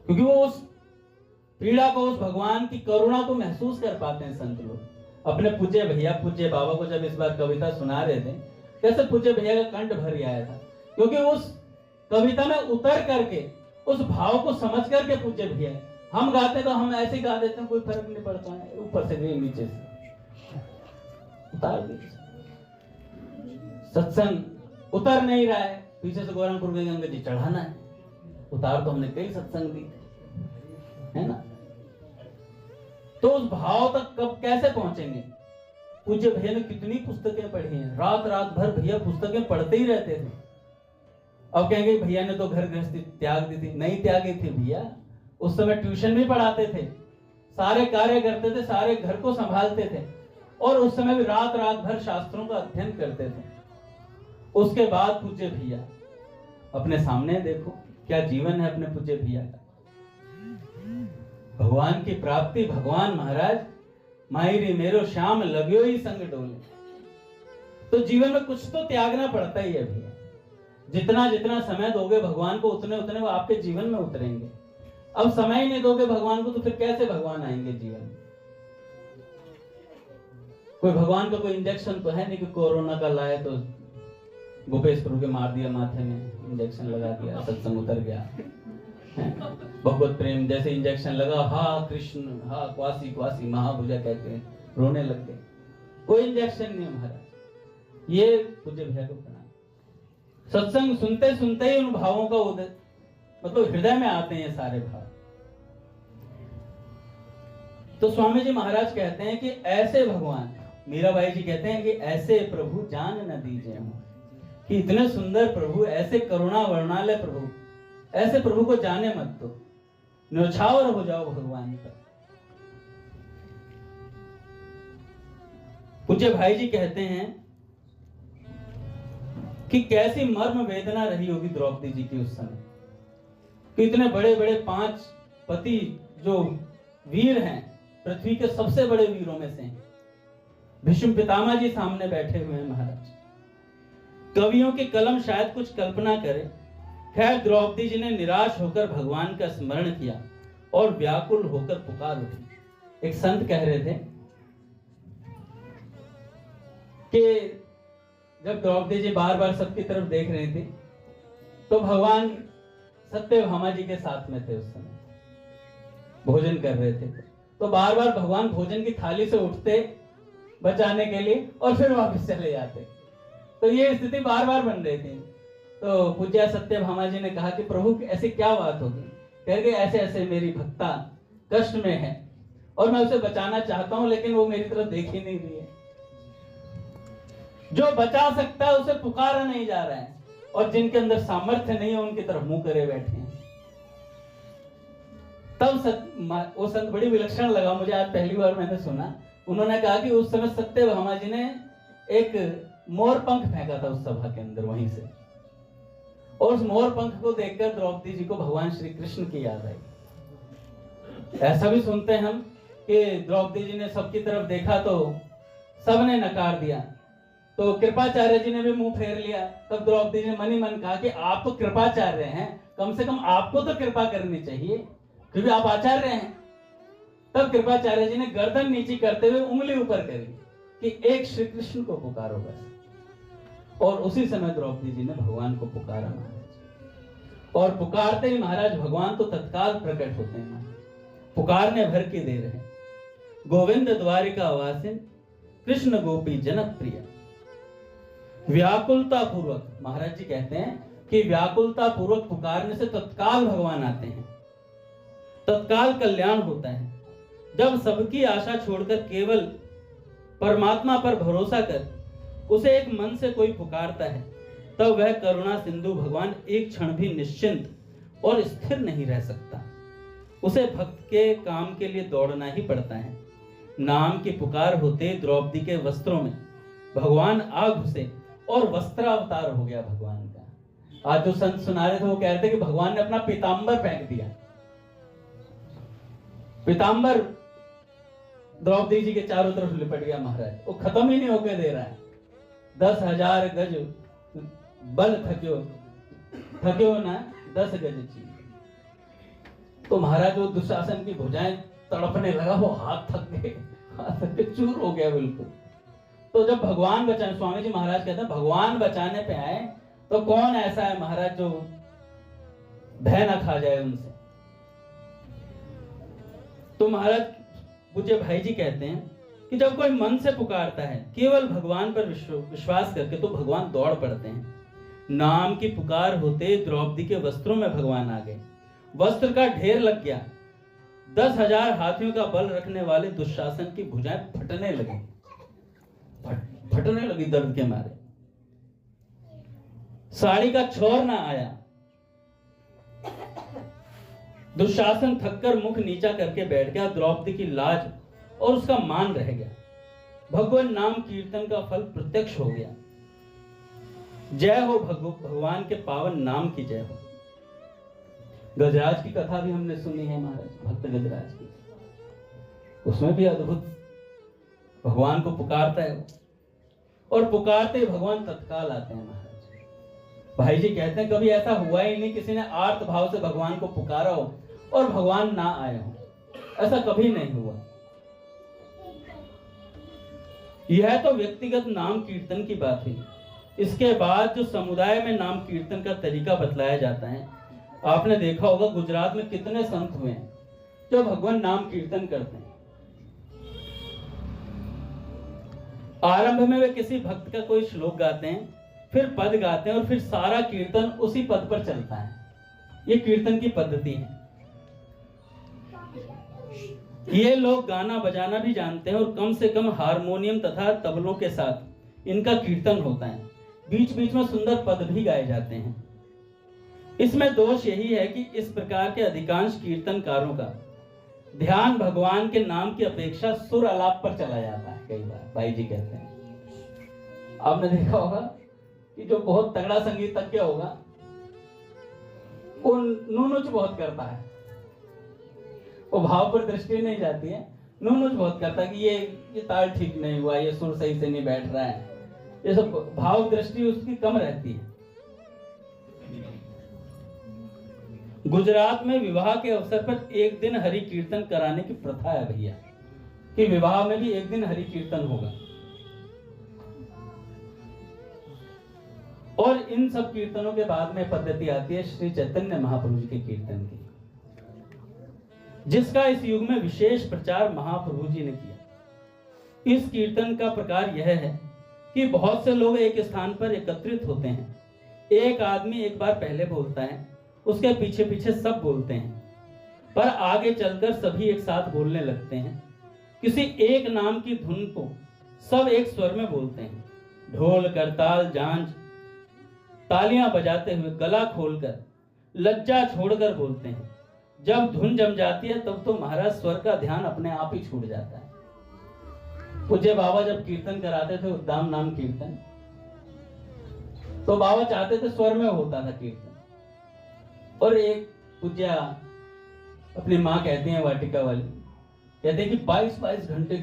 Speaker 1: क्योंकि वो उस पीड़ा को, उस भगवान की करुणा को महसूस कर पाते हैं संत लोग। अपने पूज्य भैया, पूज्य बाबा को जब इस बार कविता सुना रहे थे, कैसे पूज्य भैया का कंठ भर आया था, क्योंकि उस कविता में उतर करके, उस भाव को समझ करके पूज्य भैया, हम गाते तो हम ऐसे गा देते हैं, कोई फर्क नहीं पड़ता है, ऊपर से गए नीचे से उतार दीजिए। सत्संग उतर नहीं रहा है, पीछे से गौरांगपुर गंगा जी चढ़ाना है। उतार तो हमने कई सत्संग दी है ना, तो उस भाव तक कब कैसे पहुंचेंगे? पूज्य भैया ने कितनी पुस्तकें पढ़ी हैं, रात रात भर भैया पुस्तकें पढ़ते ही रहते थे। अब कहेंगे भैया ने तो घर गृहस्थी त्याग दी थी, नहीं त्यागी थी भैया। उस समय ट्यूशन भी पढ़ाते थे, सारे कार्य करते थे, सारे घर को संभालते थे, और उस समय भी रात रात भर शास्त्रों का अध्ययन करते थे। उसके बाद पूज्य भैया, अपने सामने देखो क्या जीवन है अपने पूज्य भैया का। भगवान की प्राप्ति, भगवान महाराज मायरी मेरो श्याम लग्यो ही संग डोले। तो जीवन में कुछ तो त्यागना पड़ता ही है भैया। जितना जितना समय दोगे भगवान को, उतने उतने वो आपके जीवन में उतरेंगे। अब समय ही नहीं दोगे भगवान को तो फिर कैसे भगवान आएंगे जीवन में? कोई भगवान का कोई इंजेक्शन तो है नहीं कि कोरोना का लाए तो भूपेश प्रभु के मार दिया, माथे में इंजेक्शन लगा दिया, सत्संग उतर गया। भगवत प्रेम जैसे इंजेक्शन लगा, हा कृष्ण, हा क्वासी क्वासी महाभुजा कहते हैं, रोने लग गए। कोई इंजेक्शन नहीं महाराज। ये पूज्य भैया को प्रणाम। सत्संग सुनते सुनते ही उन भावों का उदय, मतलब हृदय में आते हैं ये सारे भाव। तो स्वामी जी महाराज कहते हैं कि ऐसे भगवान, मीराबाई जी कहते हैं कि ऐसे प्रभु जान न दीजिए, कि इतने सुंदर प्रभु, ऐसे करुणा वर्णालय प्रभु, ऐसे प्रभु को जाने मत दो, न्यौछावर हो जाओ भगवान पर। पूज्य भाई जी कहते हैं कि कैसी मर्म वेदना रही होगी द्रौपदी जी की उस समय, कि इतने बड़े बड़े 5 पति जो वीर हैं, पृथ्वी के सबसे बड़े वीरों में से हैं, भीष्म पितामह जी सामने बैठे हुए हैं महाराज। कवियों की कलम शायद कुछ कल्पना करे। खैर द्रौपदी जी ने निराश होकर भगवान का स्मरण किया और व्याकुल होकर पुकार उठी। एक संत कह रहे थे कि जब द्रौपदी जी बार बार सबकी तरफ देख रही थी तो भगवान सत्यभामा जी के साथ में थे, उस समय भोजन कर रहे थे। तो बार बार भगवान भोजन की थाली से उठते बचाने के लिए और फिर वापस चले जाते। तो ये स्थिति बार बार बन रही थी। तो पूज्य सत्यभामा जी ने कहा कि प्रभु ऐसी क्या बात होगी, कह गए ऐसे ऐसे मेरी भक्ता कष्ट में है और मैं उसे बचाना चाहता हूं, लेकिन वो मेरी तरफ देख ही नहीं रही है। जो बचा सकता है उसे पुकारा नहीं जा रहा है, और जिनके अंदर सामर्थ्य नहीं है उनकी तरफ मुंह करे बैठे हैं। तब वो संत बड़ी विलक्षण लगा मुझे, आज पहली बार मैंने सुना। उन्होंने कहा कि उस समय सत्यभामा जी ने एक मोर पंख फेंका था उस सभा के अंदर वहीं से, और उस मोर पंख को देखकर द्रौपदी जी को भगवान श्री कृष्ण की याद आई। ऐसा भी सुनते हैं हम कि द्रौपदी जी ने सबकी तरफ देखा तो सबने नकार दिया, तो कृपाचार्य जी ने भी मुंह फेर लिया। तब द्रौपदी जी ने मन ही मन कहा कि आप तो कृपाचार्य हैं, कम से कम आपको तो कृपा करनी चाहिए क्योंकि आप आचार्य हैं। तब कृपाचार्य जी ने गर्दन नीचे करते हुए उंगली ऊपर करी कि एक श्री कृष्ण को पुकारो बस। और उसी समय द्रौपदी जी ने भगवान को पुकारा महाराज, और पुकारते ही महाराज भगवान तो तत्काल प्रकट होते हैं। पुकारने भर की देर है, गोविंद द्वारिका वासिन कृष्ण गोपी जनक प्रिय। व्याकुलता पूर्वक महाराज जी कहते हैं कि व्याकुलता पूर्वक पुकारने से तत्काल भगवान आते हैं, तत्काल कल्याण होता है। जब सबकी आशा छोड़कर केवल परमात्मा पर भरोसा कर उसे एक मन से कोई पुकारता है, तब वह करुणा सिंधु भगवान एक क्षण भी निश्चिंत और स्थिर नहीं रह सकता। उसे भक्त के काम के लिए दौड़ना ही पड़ता है। नाम की पुकार होते द्रौपदी के वस्त्रों में भगवान आ घुसे और वस्त्रावतार हो गया भगवान का। आज जो संत सुना रहे थे वो कह रहे थे कि भगवान ने अपना पीतांबर फेंक दिया। पीतांबर द्रौपदी जी के चारों तरफ लिपट गया महाराज, वो खत्म ही नहीं होके दे रहा है। 10,000 गज बल थक्यो ना 10 गज चीज। तो महाराज वो दुशासन की भुजाएं तड़पने लगा, वो हाथ थक के चूर हो गया बिल्कुल। तो जब भगवान बचाने, स्वामी जी महाराज कहते हैं भगवान बचाने पे आए तो कौन ऐसा है महाराज जो भय न खा जाए उनसे। तो महाराज पूज्य भाई जी कहते हैं कि जब कोई मन से पुकारता है केवल भगवान पर विश्वास करके, तो भगवान दौड़ पड़ते हैं। नाम की पुकार होते द्रौपदी के वस्त्रों में भगवान आ गए। वस्त्र का ढेर लग गया। 10,000 हाथियों का बल रखने वाले दुशासन की भुजाएं फटने लगी दर्द के मारे। साड़ी का छोर ना आया। दुशासन थककर मुख नीचा करके बैठ गया। द्रौपदी की लाज और उसका मान रह गया। भगवान नाम कीर्तन का फल प्रत्यक्ष हो गया। जय हो भगवान के पावन नाम की जय हो। गजराज की कथा भी हमने सुनी है महाराज, भक्त गजराज की। उसमें भी अद्भुत भगवान को पुकारता है और पुकारते ही भगवान तत्काल आते हैं महाराज। भाई जी कहते हैं कभी ऐसा हुआ ही नहीं किसी ने आर्त भाव से भगवान को पुकारा हो और भगवान ना आए हो, ऐसा कभी नहीं हुआ। यह तो व्यक्तिगत नाम कीर्तन की बात हुई। इसके बाद जो समुदाय में नाम कीर्तन का तरीका बतलाया जाता है, आपने देखा होगा गुजरात में कितने संत हुए हैं जो भगवान नाम कीर्तन करते हैं। आरंभ में वे किसी भक्त का कोई श्लोक गाते हैं, फिर पद गाते हैं और फिर सारा कीर्तन उसी पद पर चलता है। ये कीर्तन की पद्धति है। ये लोग गाना बजाना भी जानते हैं और कम से कम हारमोनियम तथा तबलों के साथ इनका कीर्तन होता है। बीच बीच में सुंदर पद भी गाए जाते हैं। इसमें दोष यही है कि इस प्रकार के अधिकांश कीर्तनकारों का ध्यान भगवान के नाम की अपेक्षा सुर आलाप पर चला जाता है। कई बार भाई जी कहते हैं, आपने देखा होगा कि जो बहुत तगड़ा संगीतज्ञ होगा वो नूनुच बहुत करता है, वो भाव पर दृष्टि नहीं जाती है, नूनुच बहुत करता है कि ये ताल ठीक नहीं हुआ, ये सुर सही से नहीं बैठ रहा है, ये सब भाव दृष्टि उसकी कम रहती है। गुजरात में विवाह के अवसर पर एक दिन हरि कीर्तन कराने की प्रथा है भैया, कि विवाह में भी एक दिन हरि कीर्तन होगा। और इन सब कीर्तनों के बाद में पद्धति आती है श्री चैतन्य महाप्रभु जी के कीर्तन की। जिसका इस युग में विशेष प्रचार महाप्रभु जी ने किया। इस कीर्तन का प्रकार यह है कि बहुत से लोग एक स्थान पर एकत्रित होते हैं। एक आदमी एक बार पहले बोलता है, उसके पीछे पीछे सब बोलते हैं, पर आगे चलकर सभी एक साथ बोलने लगते हैं। किसी एक नाम की धुन को सब एक स्वर में बोलते हैं। ढोल, करताल, झांझ, तालियां बजाते हुए गला खोलकर लज्जा छोड़कर बोलते हैं। जब धुन जम जाती है तब तो महाराज स्वर का ध्यान अपने आप ही छूट जाता है। पूज्य बाबा जब कीर्तन कराते थे, उद्दाम नाम कीर्तन, तो बाबा चाहते थे स्वर में होता था कीर्तन। और एक पूज्या अपनी माँ कहती हैं, वाटिका वाली कहते हैं कि 22-22 घंटे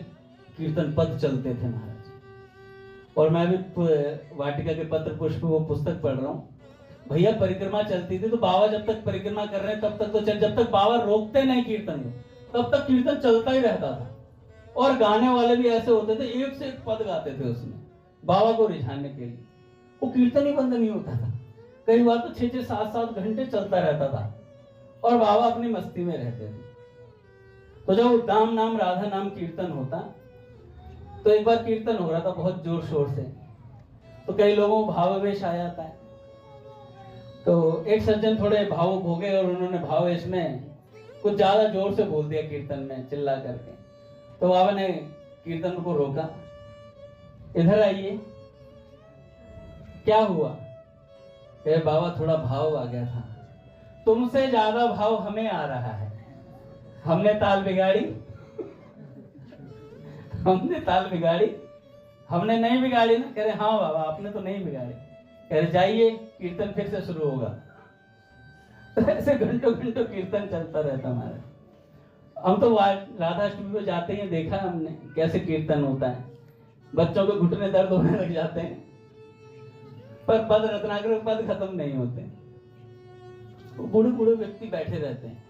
Speaker 1: कीर्तन पद चलते थे महाराज। और मैं भी वाटिका के पत्र पुष्प वो पुस्तक पढ़ रहा हूँ। भैया परिक्रमा चलती थी तो बाबा जब तक परिक्रमा कर रहे हैं तब तक तो चल, जब तक बाबा रोकते नहीं कीर्तन को तब तक कीर्तन चलता ही रहता था। और गाने वाले भी ऐसे होते थे, एक से एक पद गाते थे उसमें बाबा को रिझाने के लिए। वो कीर्तन ही बंद नहीं होता था। कई बार तो 6-6, 7-7 घंटे चलता रहता था और बाबा अपनी मस्ती में रहते थे। तो जब उद्दाम नाम, राधा नाम कीर्तन होता, तो एक बार कीर्तन हो रहा था बहुत जोर शोर से, तो कई लोगों को भावावेश आ जाता है। तो एक सज्जन थोड़े भावुक हो गए और उन्होंने भावावेश में कुछ ज्यादा जोर से बोल दिया कीर्तन में, चिल्ला करके। तो बाबा ने कीर्तन को रोका, इधर आइए, क्या हुआ? कहे बाबा थोड़ा भाव आ गया था, तुमसे ज्यादा भाव हमें आ रहा है, हमने ताल बिगाड़ी। हमने ताल बिगाड़ी, हमने नहीं बिगाड़ी ना? कह रहे हाँ बाबा आपने तो नहीं बिगाड़ी। कह रहे जाइए कीर्तन फिर से शुरू होगा। तो ऐसे घंटों घंटों कीर्तन चलता रहता हमारा। हम तो राधाष्टमी पे जाते हैं, देखा हमने कैसे कीर्तन होता है। बच्चों के घुटने दर्द होने लग जाते हैं, पर पद रत्नाकर पद खत्म नहीं होते। तो बूढ़े बूढ़े व्यक्ति बैठे रहते हैं,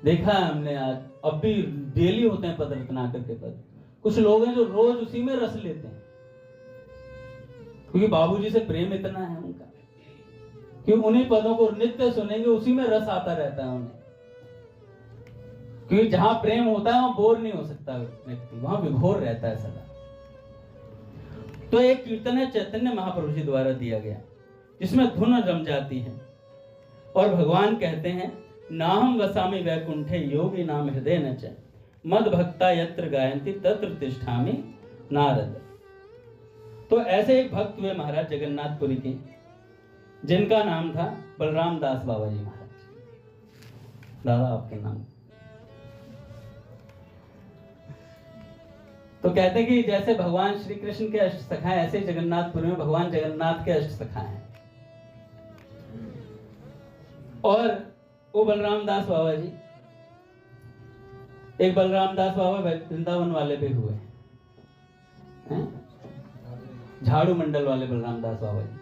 Speaker 1: देखा है हमने आज। अब भी डेली होते हैं पद रत्नाकर के पद। कुछ लोग हैं जो रोज उसी में रस लेते हैं, क्योंकि बाबूजी से प्रेम इतना है उनका कि उन्हीं पदों को नित्य सुनेंगे, उसी में रस आता रहता है उन्हें। क्योंकि जहां प्रेम होता है वहां बोर नहीं हो सकता व्यक्ति, वहां विभोर रहता है सदा। तो एक कीर्तन है चैतन्य महाप्रभु जी द्वारा दिया गया, जिसमें धुन रम जाती है और भगवान कहते हैं, नाहम वसामि वैकुंठे योगी नाम हृदय न च मद भक्ता यत्र गायन्ति तत्र तिष्ठामि नारद। तो ऐसे एक भक्त हुए महाराज जगन्नाथपुरी के, जिनका नाम था बलराम दास बाबा जी महाराज। दादा आपके नाम। तो कहते कि जैसे भगवान श्री कृष्ण के अष्ट सखा हैं, ऐसे जगन्नाथपुरी में भगवान जगन्नाथ के अष्ट सखा हैं। और वो बलराम दास बाबा जी, एक बलराम दास बाबा वृंदावन वाले भी हुए हैं, झाड़ू मंडल वाले बलराम दास बाबा जी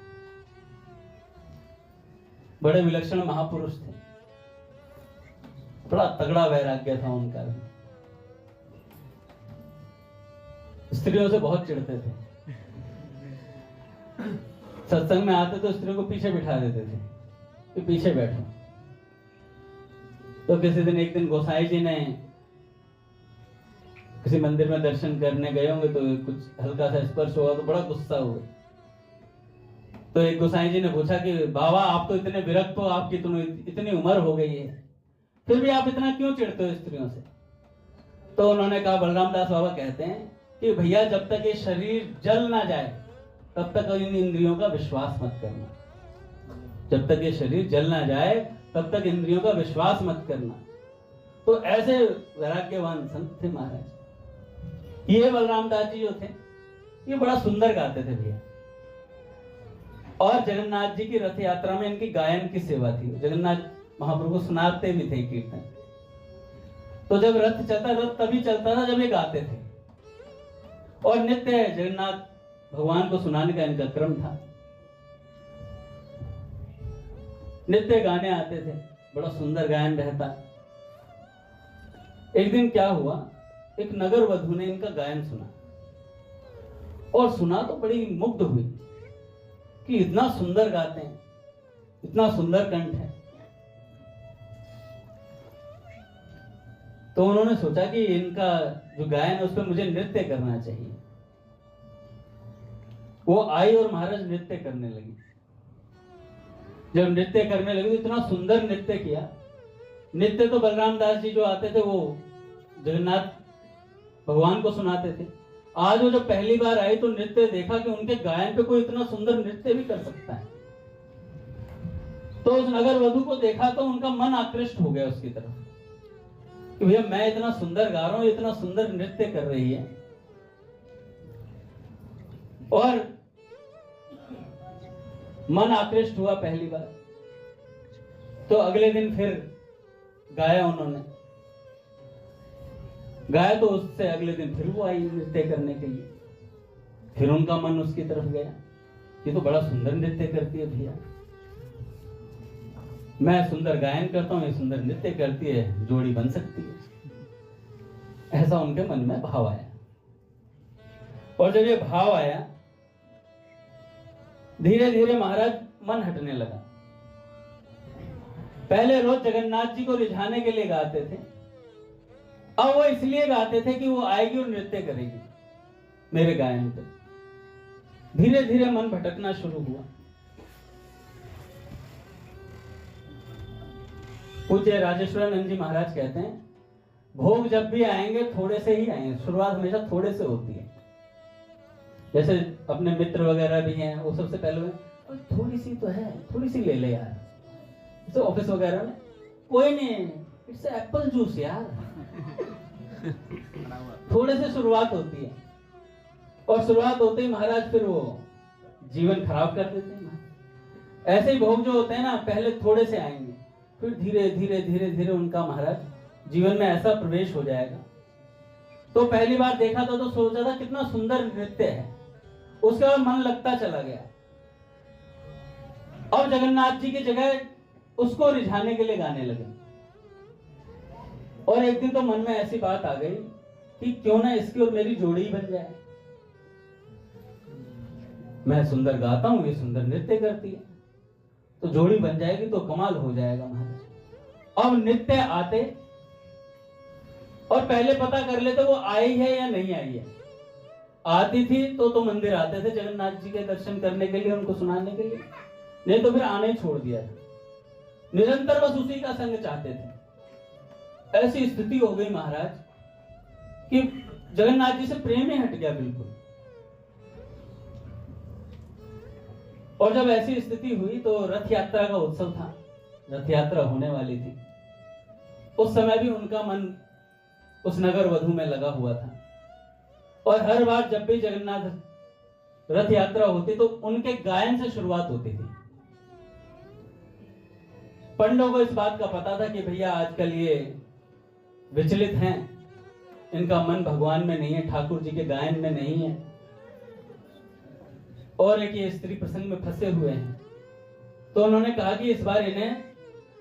Speaker 1: बड़े विलक्षण महापुरुष थे। बड़ा तगड़ा वैराग्य था उनका भी। स्त्रियों से बहुत चिढ़ते थे। सत्संग में आते तो स्त्रियों को पीछे बिठा देते थे कि पीछे बैठो। तो किसी दिन, एक दिन गोसाई जी ने किसी मंदिर में दर्शन करने गए होंगे, तो कुछ हल्का सा स्पर्श हुआ तो बड़ा गुस्सा हुआ। तो एक गोसाई जी ने पूछा कि बाबा आप तो इतने विरक्त हो, आपकी तो इतनी उम्र हो गई है, फिर भी आप इतना क्यों चिढ़ते हो स्त्रियों से? तो उन्होंने कहा, बलराम दास बाबा कहते हैं कि भैया जब तक ये शरीर जल ना जाए तब तक इन इंद्रियों का विश्वास मत करना। जब तक ये शरीर जल ना जाए तब तक इंद्रियों का विश्वास मत करना। तो ऐसे वैराग्यवान संत थे महाराज। ये बलराम दास जी जो थे, ये बड़ा सुंदर गाते थे भैया। और जगन्नाथ जी की रथ यात्रा में इनकी गायन की सेवा थी। जगन्नाथ महाप्रभु को सुनाते भी थे कीर्तन। तो जब रथ चलता, रथ तभी चलता था जब ये गाते थे। और नित्य जगन्नाथ भगवान को सुनाने का इनका क्रम था। नित्य गाने आते थे, बड़ा सुंदर गायन रहता। एक दिन क्या हुआ, एक नगर वधू ने इनका गायन सुना, और सुना तो बड़ी मुग्ध हुई कि इतना सुंदर गाते हैं, इतना सुंदर कंठ है। तो उन्होंने सोचा कि इनका जो गायन है उस पर मुझे नृत्य करना चाहिए। वो आई और महाराज नृत्य करने लगी। जब नृत्य करने लगी तो इतना सुंदर नृत्य किया। नृत्य तो बलराम दास जी जो आते थे वो जगन्नाथ भगवान को सुनाते थे। आज वो जब पहली बार आई तो नृत्य देखा कि उनके गायन पे कोई इतना सुंदर नृत्य भी कर सकता है। तो उस नगर वधु को देखा तो उनका मन आकृष्ट हो गया उसकी तरफ कि भैया मैं इतना सुंदर गा रहा हूं, इतना सुंदर नृत्य कर रही है। और मन आकृष्ट हुआ पहली बार। तो अगले दिन फिर गाया उन्होंने। गाया तो उससे अगले दिन फिर वो आई नृत्य करने के लिए। फिर उनका मन उसकी तरफ गया, ये तो बड़ा सुंदर नृत्य करती है भैया, मैं सुंदर गायन करता हूं, ये सुंदर नृत्य करती है, जोड़ी बन सकती है। ऐसा उनके मन में भाव आया। और जब ये भाव आया धीरे धीरे महाराज मन हटने लगा। पहले रोज जगन्नाथ जी को रिझाने के लिए गाते थे, अब वो इसलिए गाते थे कि वो आएगी और नृत्य करेगी मेरे गायन पे। धीरे धीरे मन भटकना शुरू हुआ। पूज्य राजेश्वरानंद जी महाराज कहते हैं भोग जब भी आएंगे थोड़े से ही आएंगे, शुरुआत हमेशा थोड़े से होती है। जैसे अपने मित्र वगैरह भी हैं, वो सबसे पहले थोड़ी सी तो है, थोड़ी सी ले ले यार। जैसे ऑफिस वगैरह में कोई नहीं, इट्स एप्पल जूस यार। थोड़े से शुरुआत होती है और शुरुआत होते ही महाराज फिर वो जीवन खराब कर देते हैं। ऐसे ही भोग जो होते हैं ना, पहले थोड़े से आएंगे, फिर धीरे धीरे धीरे धीरे उनका महाराज जीवन में ऐसा प्रवेश हो जाएगा। तो पहली बार देखा था तो सोचा था कितना सुंदर नृत्य है, उसके बाद मन लगता चला गया। अब जगन्नाथ जी की जगह उसको रिझाने के लिए गाने लगे। और एक दिन तो मन में ऐसी बात आ गई कि क्यों ना इसकी और मेरी जोड़ी ही बन जाए। मैं सुंदर गाता हूं, ये सुंदर नृत्य करती है, तो जोड़ी बन जाएगी तो कमाल हो जाएगा महाराज। अब नृत्य आते और पहले पता कर लेते वो आई है या नहीं आई है। आती थी तो मंदिर आते थे जगन्नाथ जी के दर्शन करने के लिए, उनको सुनाने के लिए, नहीं तो फिर आने ही छोड़ दिया था। निरंतर बस उसी का संग चाहते थे। ऐसी स्थिति हो गई महाराज कि जगन्नाथ जी से प्रेम ही हट गया बिल्कुल। और जब ऐसी स्थिति हुई तो रथ यात्रा का उत्सव था, रथ यात्रा होने वाली थी। उस समय भी उनका मन उस नगर वधु में लगा हुआ था। और हर बार जब भी जगन्नाथ रथ यात्रा होती तो उनके गायन से शुरुआत होती थी। पंडितों को इस बात का पता था कि भैया आजकल ये विचलित हैं, इनका मन भगवान में नहीं है, ठाकुर जी के गायन में नहीं है, और एक ये स्त्री प्रसंग में फंसे हुए हैं। तो उन्होंने कहा कि इस बार इन्हें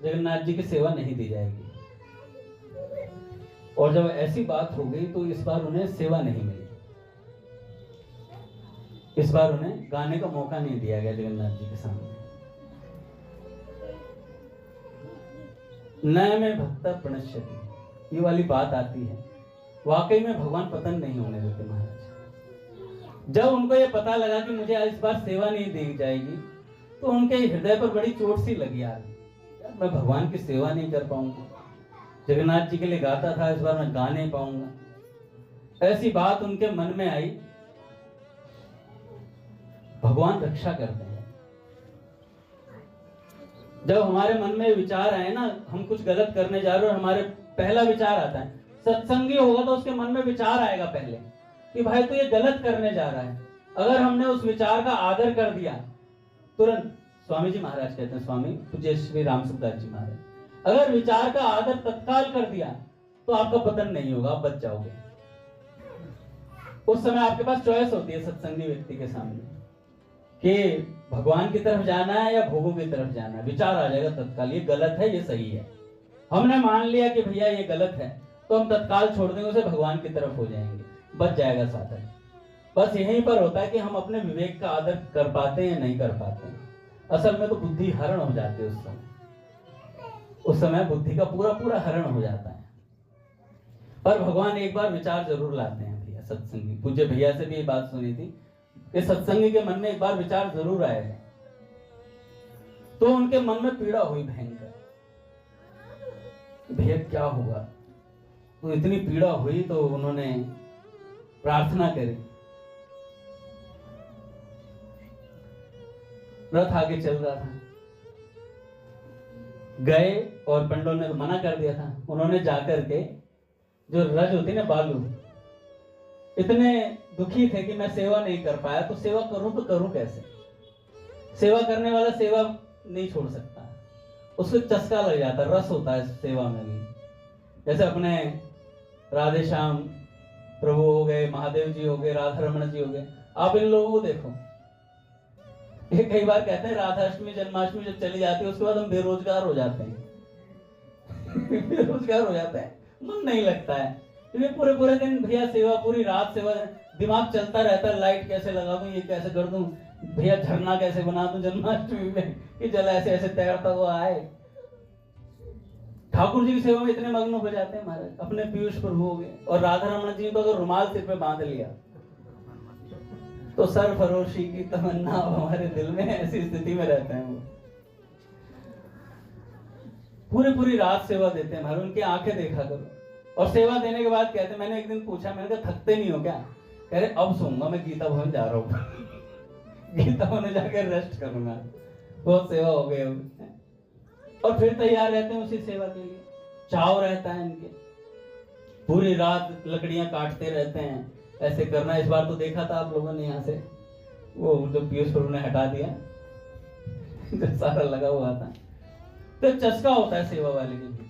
Speaker 1: जगन्नाथ जी की सेवा नहीं दी जाएगी। और जब ऐसी बात हो गई तो इस बार उन्हें सेवा नहीं मिली। इस बार उन्हें गाने का मौका नहीं दिया गया जगन्नाथ जी के सामने। नय में भक्ता प्रणश्यति, ये वाली बात आती है। वाकई में भगवान पतन नहीं होने देते महाराज। जब उनको ये पता लगा कि मुझे इस बार सेवा नहीं दी जाएगी तो उनके हृदय पर बड़ी चोट सी लगी। यार मैं भगवान की सेवा नहीं कर पाऊंगा, जगन्नाथ जी के लिए गाता था, इस बार मैं गा नहीं पाऊंगा। ऐसी बात उनके मन में आई। भगवान रक्षा करते हैं। जब हमारे मन में विचार आए ना, हम कुछ गलत करने जा रहे हो, हमारे पहला विचार आता है, सत्संगी होगा तो उसके मन में विचार आएगा पहले कि भाई तो ये गलत करने जा रहा है। अगर हमने उस विचार का आदर कर दिया तुरंत, स्वामी जी महाराज कहते हैं, स्वामी पूज्य श्री राम सुखदास जी महाराज, अगर विचार का आदर तत्काल कर दिया तो आपका पतन नहीं होगा, आप बच जाओगे। उस समय आपके पास चॉइस होती है सत्संगी व्यक्ति के सामने कि भगवान की तरफ जाना है या भोगों की तरफ जाना है। विचार आ जाएगा तत्काल, ये गलत है, ये सही है। हमने मान लिया कि भैया ये गलत है तो हम तत्काल छोड़ देंगे उसे, भगवान की तरफ हो जाएंगे, बच जाएगा साधन। बस यहीं पर होता है कि हम अपने विवेक का आदर कर पाते हैं या नहीं कर पाते हैं। असल में तो बुद्धि हरण हो जाती है उस समय बुद्धि का पूरा पूरा हरण हो जाता है। पर भगवान एक बार विचार जरूर लाते हैं भैया सत्संगी। पूज्य भैया से भी ये बात सुनी थी कि सत्संगी के मन में एक बार विचार जरूर आएगा। तो उनके मन में पीड़ा हुई भयंकर, भैया क्या होगा। तो इतनी पीड़ा हुई तो उन्होंने प्रार्थना करी। रथ आगे चल रहा था, गए और पंडों ने मना कर दिया था। उन्होंने जाकर के जो रज होती ना बालू, इतने दुखी थे कि मैं सेवा नहीं कर पाया, तो सेवा करूं तो करूं कैसे। सेवा करने वाला सेवा नहीं छोड़ सकता, उसको चस्का लग जाता, रस होता है सेवा में भी। जैसे अपने राधे श्याम प्रभु हो गए, महादेव जी हो गए, राधा रमण जी हो गए, आप इन लोगों को देखो। ये कई बार कहते हैं राधाष्टमी जन्माष्टमी जब चली जाती है उसके बाद हम बेरोजगार हो जाते हैं बेरोजगार हो जाते हैं, मन नहीं लगता है। क्योंकि पूरे पूरे दिन भैया सेवा, पूरी रात सेवा, दिमाग चलता रहता है, लाइट कैसे लगा दूं, ये कैसे कर दूं, भैया झरना कैसे बना दूं जन्माष्टमी में कि जल ऐसे ऐसे तैरता हुआ आए। ठाकुर जी की सेवा में इतने मग्न हो जाते हैं महाराज। अपने पीयूष प्रभु हो गए और राधा रमण जी को अगर रुमाल सिर पे बांध लिया तो सरफरोशी की तमन्ना हमारे दिल में, ऐसी स्थिति में रहते हैं वो। पूरी रात सेवा देते हैं महाराज, उनकी आंखें देखा करो। और सेवा देने के बाद कहते हैं, मैंने एक दिन पूछा, मैंने कहा थकते नहीं हो क्या? कह रहे अब सोऊंगा, मैं गीता भवन जा रहा हूँ गीता भवन जाकर रेस्ट करूंगा, बहुत सेवा हो गई। और फिर तैयार रहते हैं उसी सेवा के लिए, चाव रहता है इनके। पूरी रात लकड़ियां काटते रहते हैं, ऐसे करना। इस बार तो देखा था आप लोगों ने यहाँ से वो जो पीयूष प्रभु ने हटा दिया जो सारा लगा हुआ था, तो चस्का होता है सेवा वाले के भीतर।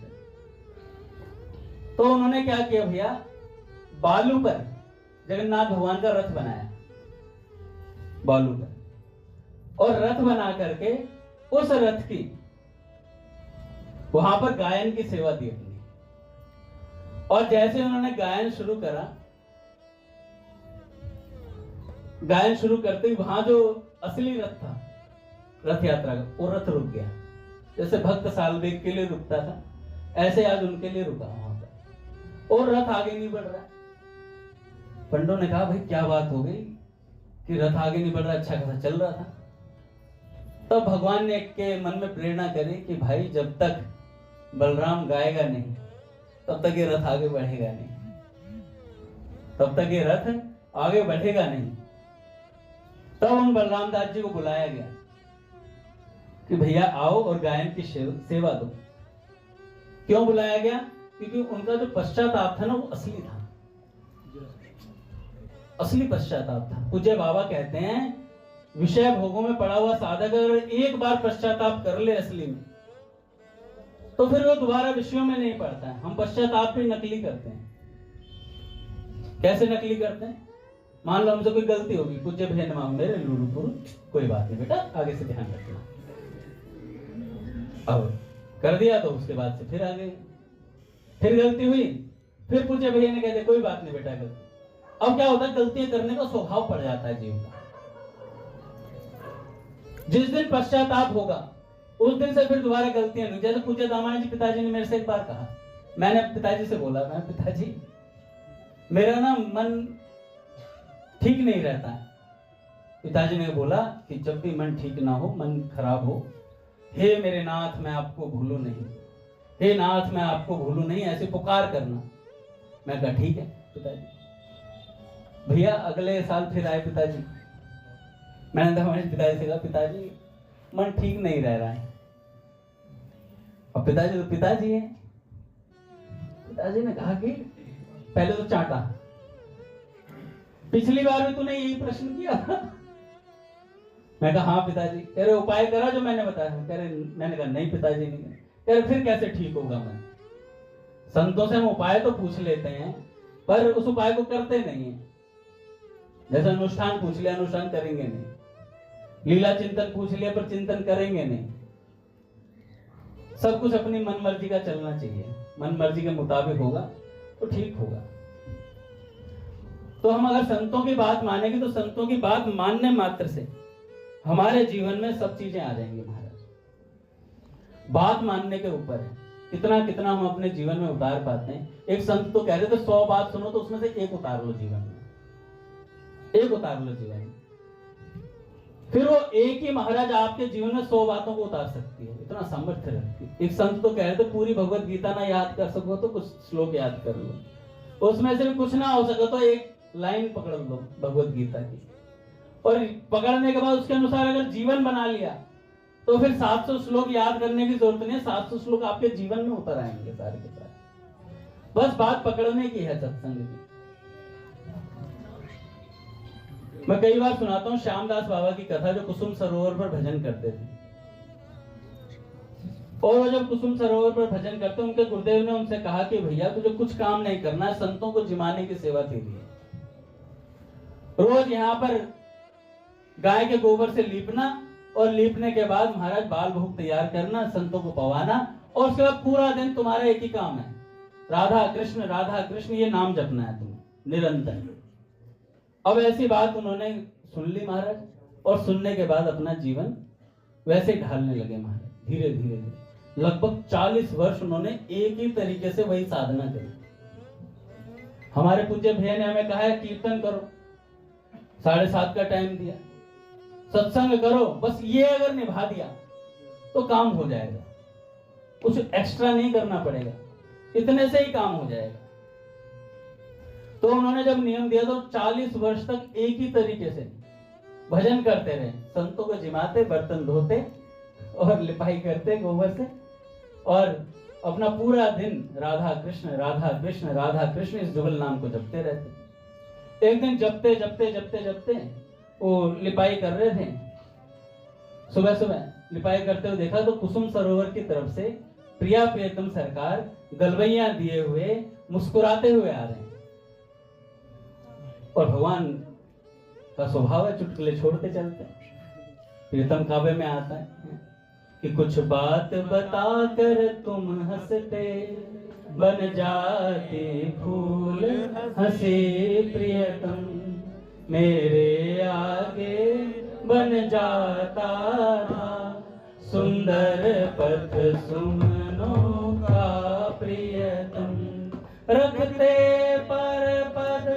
Speaker 1: तो उन्होंने क्या किया भैया, बालू पर जगन्नाथ भगवान का रथ बनाया, बालू पर, और रथ बना करके उस रथ की वहां पर गायन की सेवा दी अपनी। और जैसे उन्होंने गायन शुरू करा, गायन शुरू करते ही वहां जो असली रथ था रथ यात्रा का, वो रथ रुक गया। जैसे भक्त सालवेग के लिए रुकता था, ऐसे आज उनके लिए रुका वहां पर, और रथ आगे नहीं बढ़ रहा। पंडों ने कहा भाई क्या बात हो गई कि रथ आगे नहीं बढ़ रहा, अच्छा खासा चल रहा था। तब भगवान ने के मन में प्रेरणा करी कि भाई जब तक बलराम गाएगा नहीं तब तक ये रथ आगे बढ़ेगा नहीं, तब तक ये रथ आगे बढ़ेगा नहीं। तब उन बलराम दास जी को बुलाया गया कि भैया आओ और गायन की सेवा दो। क्यों बुलाया गया? क्योंकि उनका जो पश्चाताप था ना वो असली था, असली पश्चाताप था। पूज्य बाबा कहते हैं विषय भोगों में पड़ा हुआ साधक अगर एक बार पश्चाताप कर ले असली में, तो फिर वो दोबारा विषयों में नहीं पड़ता है। हम पश्चाताप भी नकली करते हैं। कैसे नकली करते हैं? मान लो हमसे कोई गलती होगी, पूज्य भैया नमाम मेरे लूरूपुर, कोई बात नहीं बेटा, आगे से ध्यान रखना। अब कर दिया तो उसके बाद से फिर आगे फिर गलती हुई, फिर पूज्य भैया ने कह दिया कोई बात नहीं बेटा गलती। अब क्या होता है, गलतियां करने का स्वभाव पड़ जाता है जीव का। जिस दिन पश्चाताप होगा उस दिन से फिर दोबारा गलतियां नहीं। जैसे पूज्य दामाजी जी पिताजी ने मेरे से एक बार कहा, मैंने पिताजी से बोला, मैं पिताजी मेरा ना मन ठीक नहीं रहता है। पिताजी ने बोला कि जब भी मन ठीक ना हो, मन खराब हो, हे मेरे नाथ मैं आपको भूलूं नहीं, हे नाथ मैं आपको भूलूं नहीं, ऐसे पुकार करना। मैं कहा ठीक है पिताजी। भैया अगले साल फिर आए पिताजी। मैंने हमारे पिताजी से कहा पिताजी मन ठीक नहीं रह रहा है। अब पिताजी तो पिताजी है। पिताजी ने कहा कि पहले तो चाटा, पिछली बार भी तूने यही प्रश्न किया था। मैं कहा हाँ पिताजी। कह रहे उपाय करा जो मैंने बताया? कह रहे मैंने कहा नहीं पिताजी नहीं। कह रहे फिर कैसे ठीक होगा मन? संतों से हम उपाय तो पूछ लेते हैं पर उस उपाय को करते नहीं है। जैसे अनुष्ठान पूछ लिया, अनुष्ठान करेंगे नहीं। लीला चिंतन पूछ लिया पर चिंतन करेंगे नहीं। सब कुछ अपनी मन मर्जी का चलना चाहिए, मन मर्जी के मुताबिक होगा तो ठीक होगा। तो हम अगर संतों की बात मानेंगे तो संतों की बात मानने मात्र से हमारे जीवन में सब चीजें आ जाएंगी महाराज। बात मानने के ऊपर है कितना कितना हम अपने जीवन में उतार पाते हैं। एक संत तो कह रहे थे 100 बात सुनो तो उसमें से एक उतार लो जीवन में, एक उतार लो जीवन में। फिर वो एक ही महाराज आपके जीवन में 100 बातों को उतार सकती है, इतना सामर्थ्य रखती है। एक संत तो कह रहे थे पूरी भगवत गीता ना याद कर सको तो कुछ श्लोक याद कर लो, उसमें से भी कुछ ना हो सके तो एक लाइन पकड़ लो भगवत गीता की, और पकड़ने के बाद उसके अनुसार अगर जीवन बना लिया तो फिर 700 श्लोक याद करने की जरूरत नहीं है, 700 श्लोक आपके जीवन में उतर आएंगे सारे के सारे। बस बात पकड़ने की है सत्संग की। मैं कई बार सुनाता हूँ श्यामदास बाबा की कथा, जो कुसुम सरोवर पर भजन करते थे। और वो जब कुसुम सरोवर पर भजन करते, उनके गुरुदेव ने उनसे कहा कि भैया तुझे कुछ काम नहीं करना है, संतों को जिमाने की सेवा तेरी है। रोज यहाँ पर गाय के गोबर से लीपना, और लीपने के बाद महाराज बाल भोग तैयार करना, संतों को पवाना, और उसके बाद पूरा दिन तुम्हारा एक ही काम है, राधा कृष्ण ये नाम जपना है तुम्हें निरंतर। अब ऐसी बात उन्होंने सुन ली महाराज, और सुनने के बाद अपना जीवन वैसे ढालने लगे महाराज। धीरे धीरे धीरे लगभग 40 वर्ष उन्होंने एक ही तरीके से वही साधना करी। हमारे पूज्य भैया ने हमें कहा है कीर्तन करो, 7:30 का टाइम दिया, सत्संग करो, बस ये अगर निभा दिया तो काम हो जाएगा, कुछ एक्स्ट्रा नहीं करना पड़ेगा, इतने से ही काम हो जाएगा। तो उन्होंने जब नियम दिया तो 40 वर्ष तक एक ही तरीके से भजन करते रहे, संतों को जिमाते, बर्तन धोते और लिपाई करते गोबर से, और अपना पूरा दिन राधा कृष्ण राधा कृष्ण राधा कृष्ण इस जुगल नाम को जपते रहते। एक दिन जपते जपते जपते जपते वो लिपाई कर रहे थे, सुबह सुबह लिपाई करते हुए देखा तो कुसुम सरोवर की तरफ से प्रिया प्रियतम सरकार गलवैया दिए हुए मुस्कुराते हुए आ रहे हैं। और भगवान का स्वभाव है चुटकुले छोड़ते चलते। प्रियतम काव्य में आता है कि कुछ बात बताकर तुम हंसते, बन जाते फूल हंसे प्रियतम, मेरे आगे बन जाता था सुंदर पथ सुमनों का प्रियतम, रखते पर पद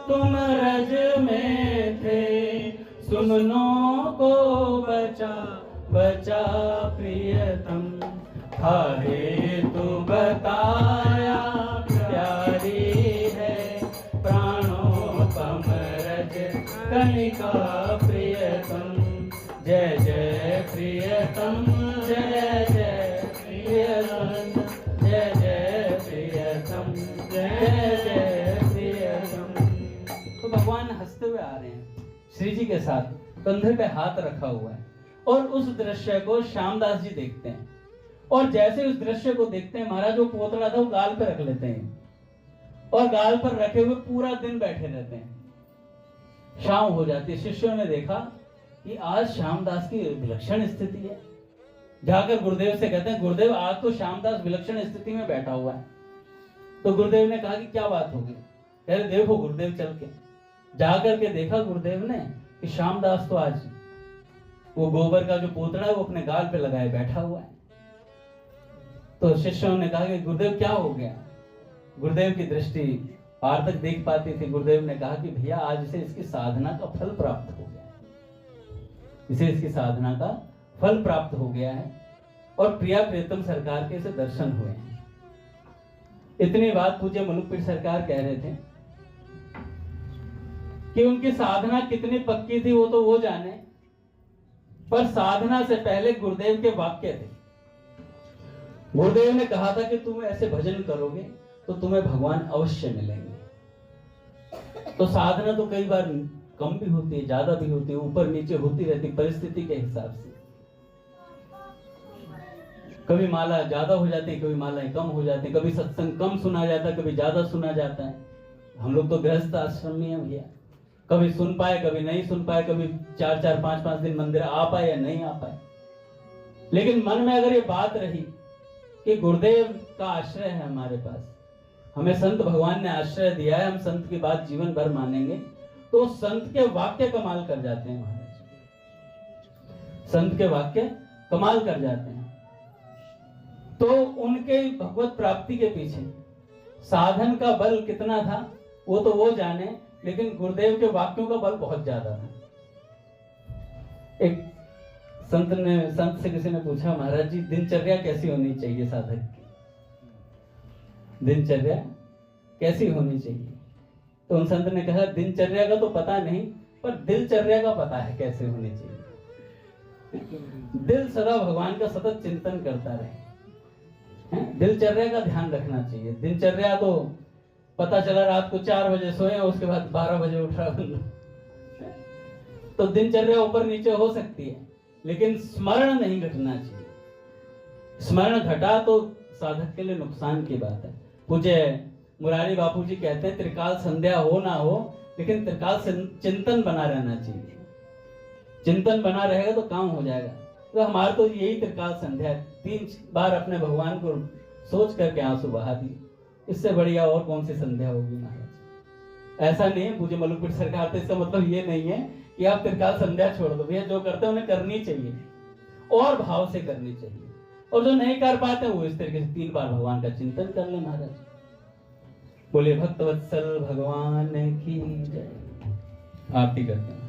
Speaker 1: तुम रज में थे, सुमनों को बचा बचा प्रियतम, थारे तो बताया प्यारी है प्राणों पमरज कनिका प्रियतम, जय जय प्रियतम जय जय प्रियतम, जय जय प्रियतम जय जय प्रियतम। तो भगवान हंसते हुए आ रहे हैं श्री जी के साथ, कंधे पे हाथ रखा हुआ है, और उस दृश्य को श्यामदास जी देखते हैं। और जैसे उस दृश्य को देखते हैं महाराज, वो पोतड़ा था वो गाल पे रख लेते हैं, और गाल पर रखे हुए पूरा दिन बैठे रहते हैं। शाम हो जाती है, शिष्यों ने देखा कि आज श्यामदास की विलक्षण स्थिति है। जाकर गुरुदेव से कहते हैं गुरुदेव आज तो श्यामदास विलक्षण स्थिति में बैठा हुआ है। तो गुरुदेव ने कहा कि क्या बात होगी? कह रहे देखो गुरुदेव चल के जाकर के देखा गुरुदेव ने कि श्यामदास तो आज वो गोबर का जो पोतड़ा है वो अपने गाल पे लगाए बैठा हुआ है। तो शिष्यों ने कहा कि गुरुदेव क्या हो गया? गुरुदेव की दृष्टि पार तक देख पाती थी। गुरुदेव ने कहा कि भैया आज से इसकी साधना का फल प्राप्त हो गया है, इसे इसकी साधना का फल प्राप्त हो गया है, और प्रिया प्रियतम सरकार के इसे दर्शन हुए हैं। इतनी बात पूज्य मलुकपीठ सरकार कह रहे थे कि उनकी साधना कितनी पक्की थी वो तो वो जाने, पर साधना से पहले गुरुदेव के वाक्य थे। गुरुदेव ने कहा था कि तुम ऐसे भजन करोगे तो तुम्हें भगवान अवश्य मिलेंगे। तो साधना तो कई बार कम भी होती है, ज्यादा भी होती है, ऊपर नीचे होती रहती परिस्थिति के हिसाब से। कभी माला ज्यादा हो जाती है, कभी मालाएं कम हो जाती है, कभी सत्संग कम सुना जाता है, कभी ज्यादा सुना जाता है। हम लोग तो गृहस्थ आश्रम में हैं भैया, कभी सुन पाए कभी नहीं सुन पाए, कभी 4-4 5-5 दिन मंदिर आ पाए या नहीं आ पाए। लेकिन मन में अगर ये बात रही कि गुरुदेव का आश्रय है हमारे पास, हमें संत भगवान ने आश्रय दिया है, हम संत की बात जीवन भर मानेंगे, तो संत के वाक्य कमाल कर जाते हैं महाराज। संत के वाक्य कमाल कर जाते हैं। तो उनके भगवत प्राप्ति के पीछे साधन का बल कितना था वो तो वो जाने, लेकिन गुरुदेव के वाक्यों का बल बहुत ज्यादा था। एक संत से किसी ने पूछा, महाराज जी दिनचर्या कैसी होनी चाहिए साधक की, दिनचर्या कैसी होनी चाहिए? तो उन संत ने कहा दिनचर्या का तो पता नहीं, पर दिलचर्या का पता है कैसे होनी चाहिए। दिल सदा भगवान का सतत चिंतन करता रहे, दिलचर्या का ध्यान रखना चाहिए। दिनचर्या तो पता चला रात को 4 बजे सोए, उसके बाद 12 बजे उठा, तो दिनचर्या ऊपर नीचे हो सकती है, लेकिन स्मरण नहीं घटना चाहिए। स्मरण घटा तो साधक के लिए नुकसान की बात है। पूज्य मुरारी बापू जी कहते हैं त्रिकाल संध्या हो ना हो, लेकिन त्रिकाल चिंतन बना रहना चाहिए। चिंतन बना रहेगा तो काम हो जाएगा। तो हमारा तो यही त्रिकाल संध्या है, 3 बार अपने भगवान को सोच करके आंसू बहा दिए, इससे बढ़िया और कौन सी संध्या होगी महाराज? ऐसा नहीं है पूज्य मलुकपीठ सरकार, तो इसका मतलब ये नहीं है कि आप त्रिकाल संध्या छोड़ दो। भैया जो करते हैं उन्हें करनी चाहिए और भाव से करनी चाहिए, और जो नहीं कर पाते वो इस तरीके से 3 बार भगवान का चिंतन कर ले महाराज। बोले भक्तवत्सल भगवान की जय। आरती करते हैं।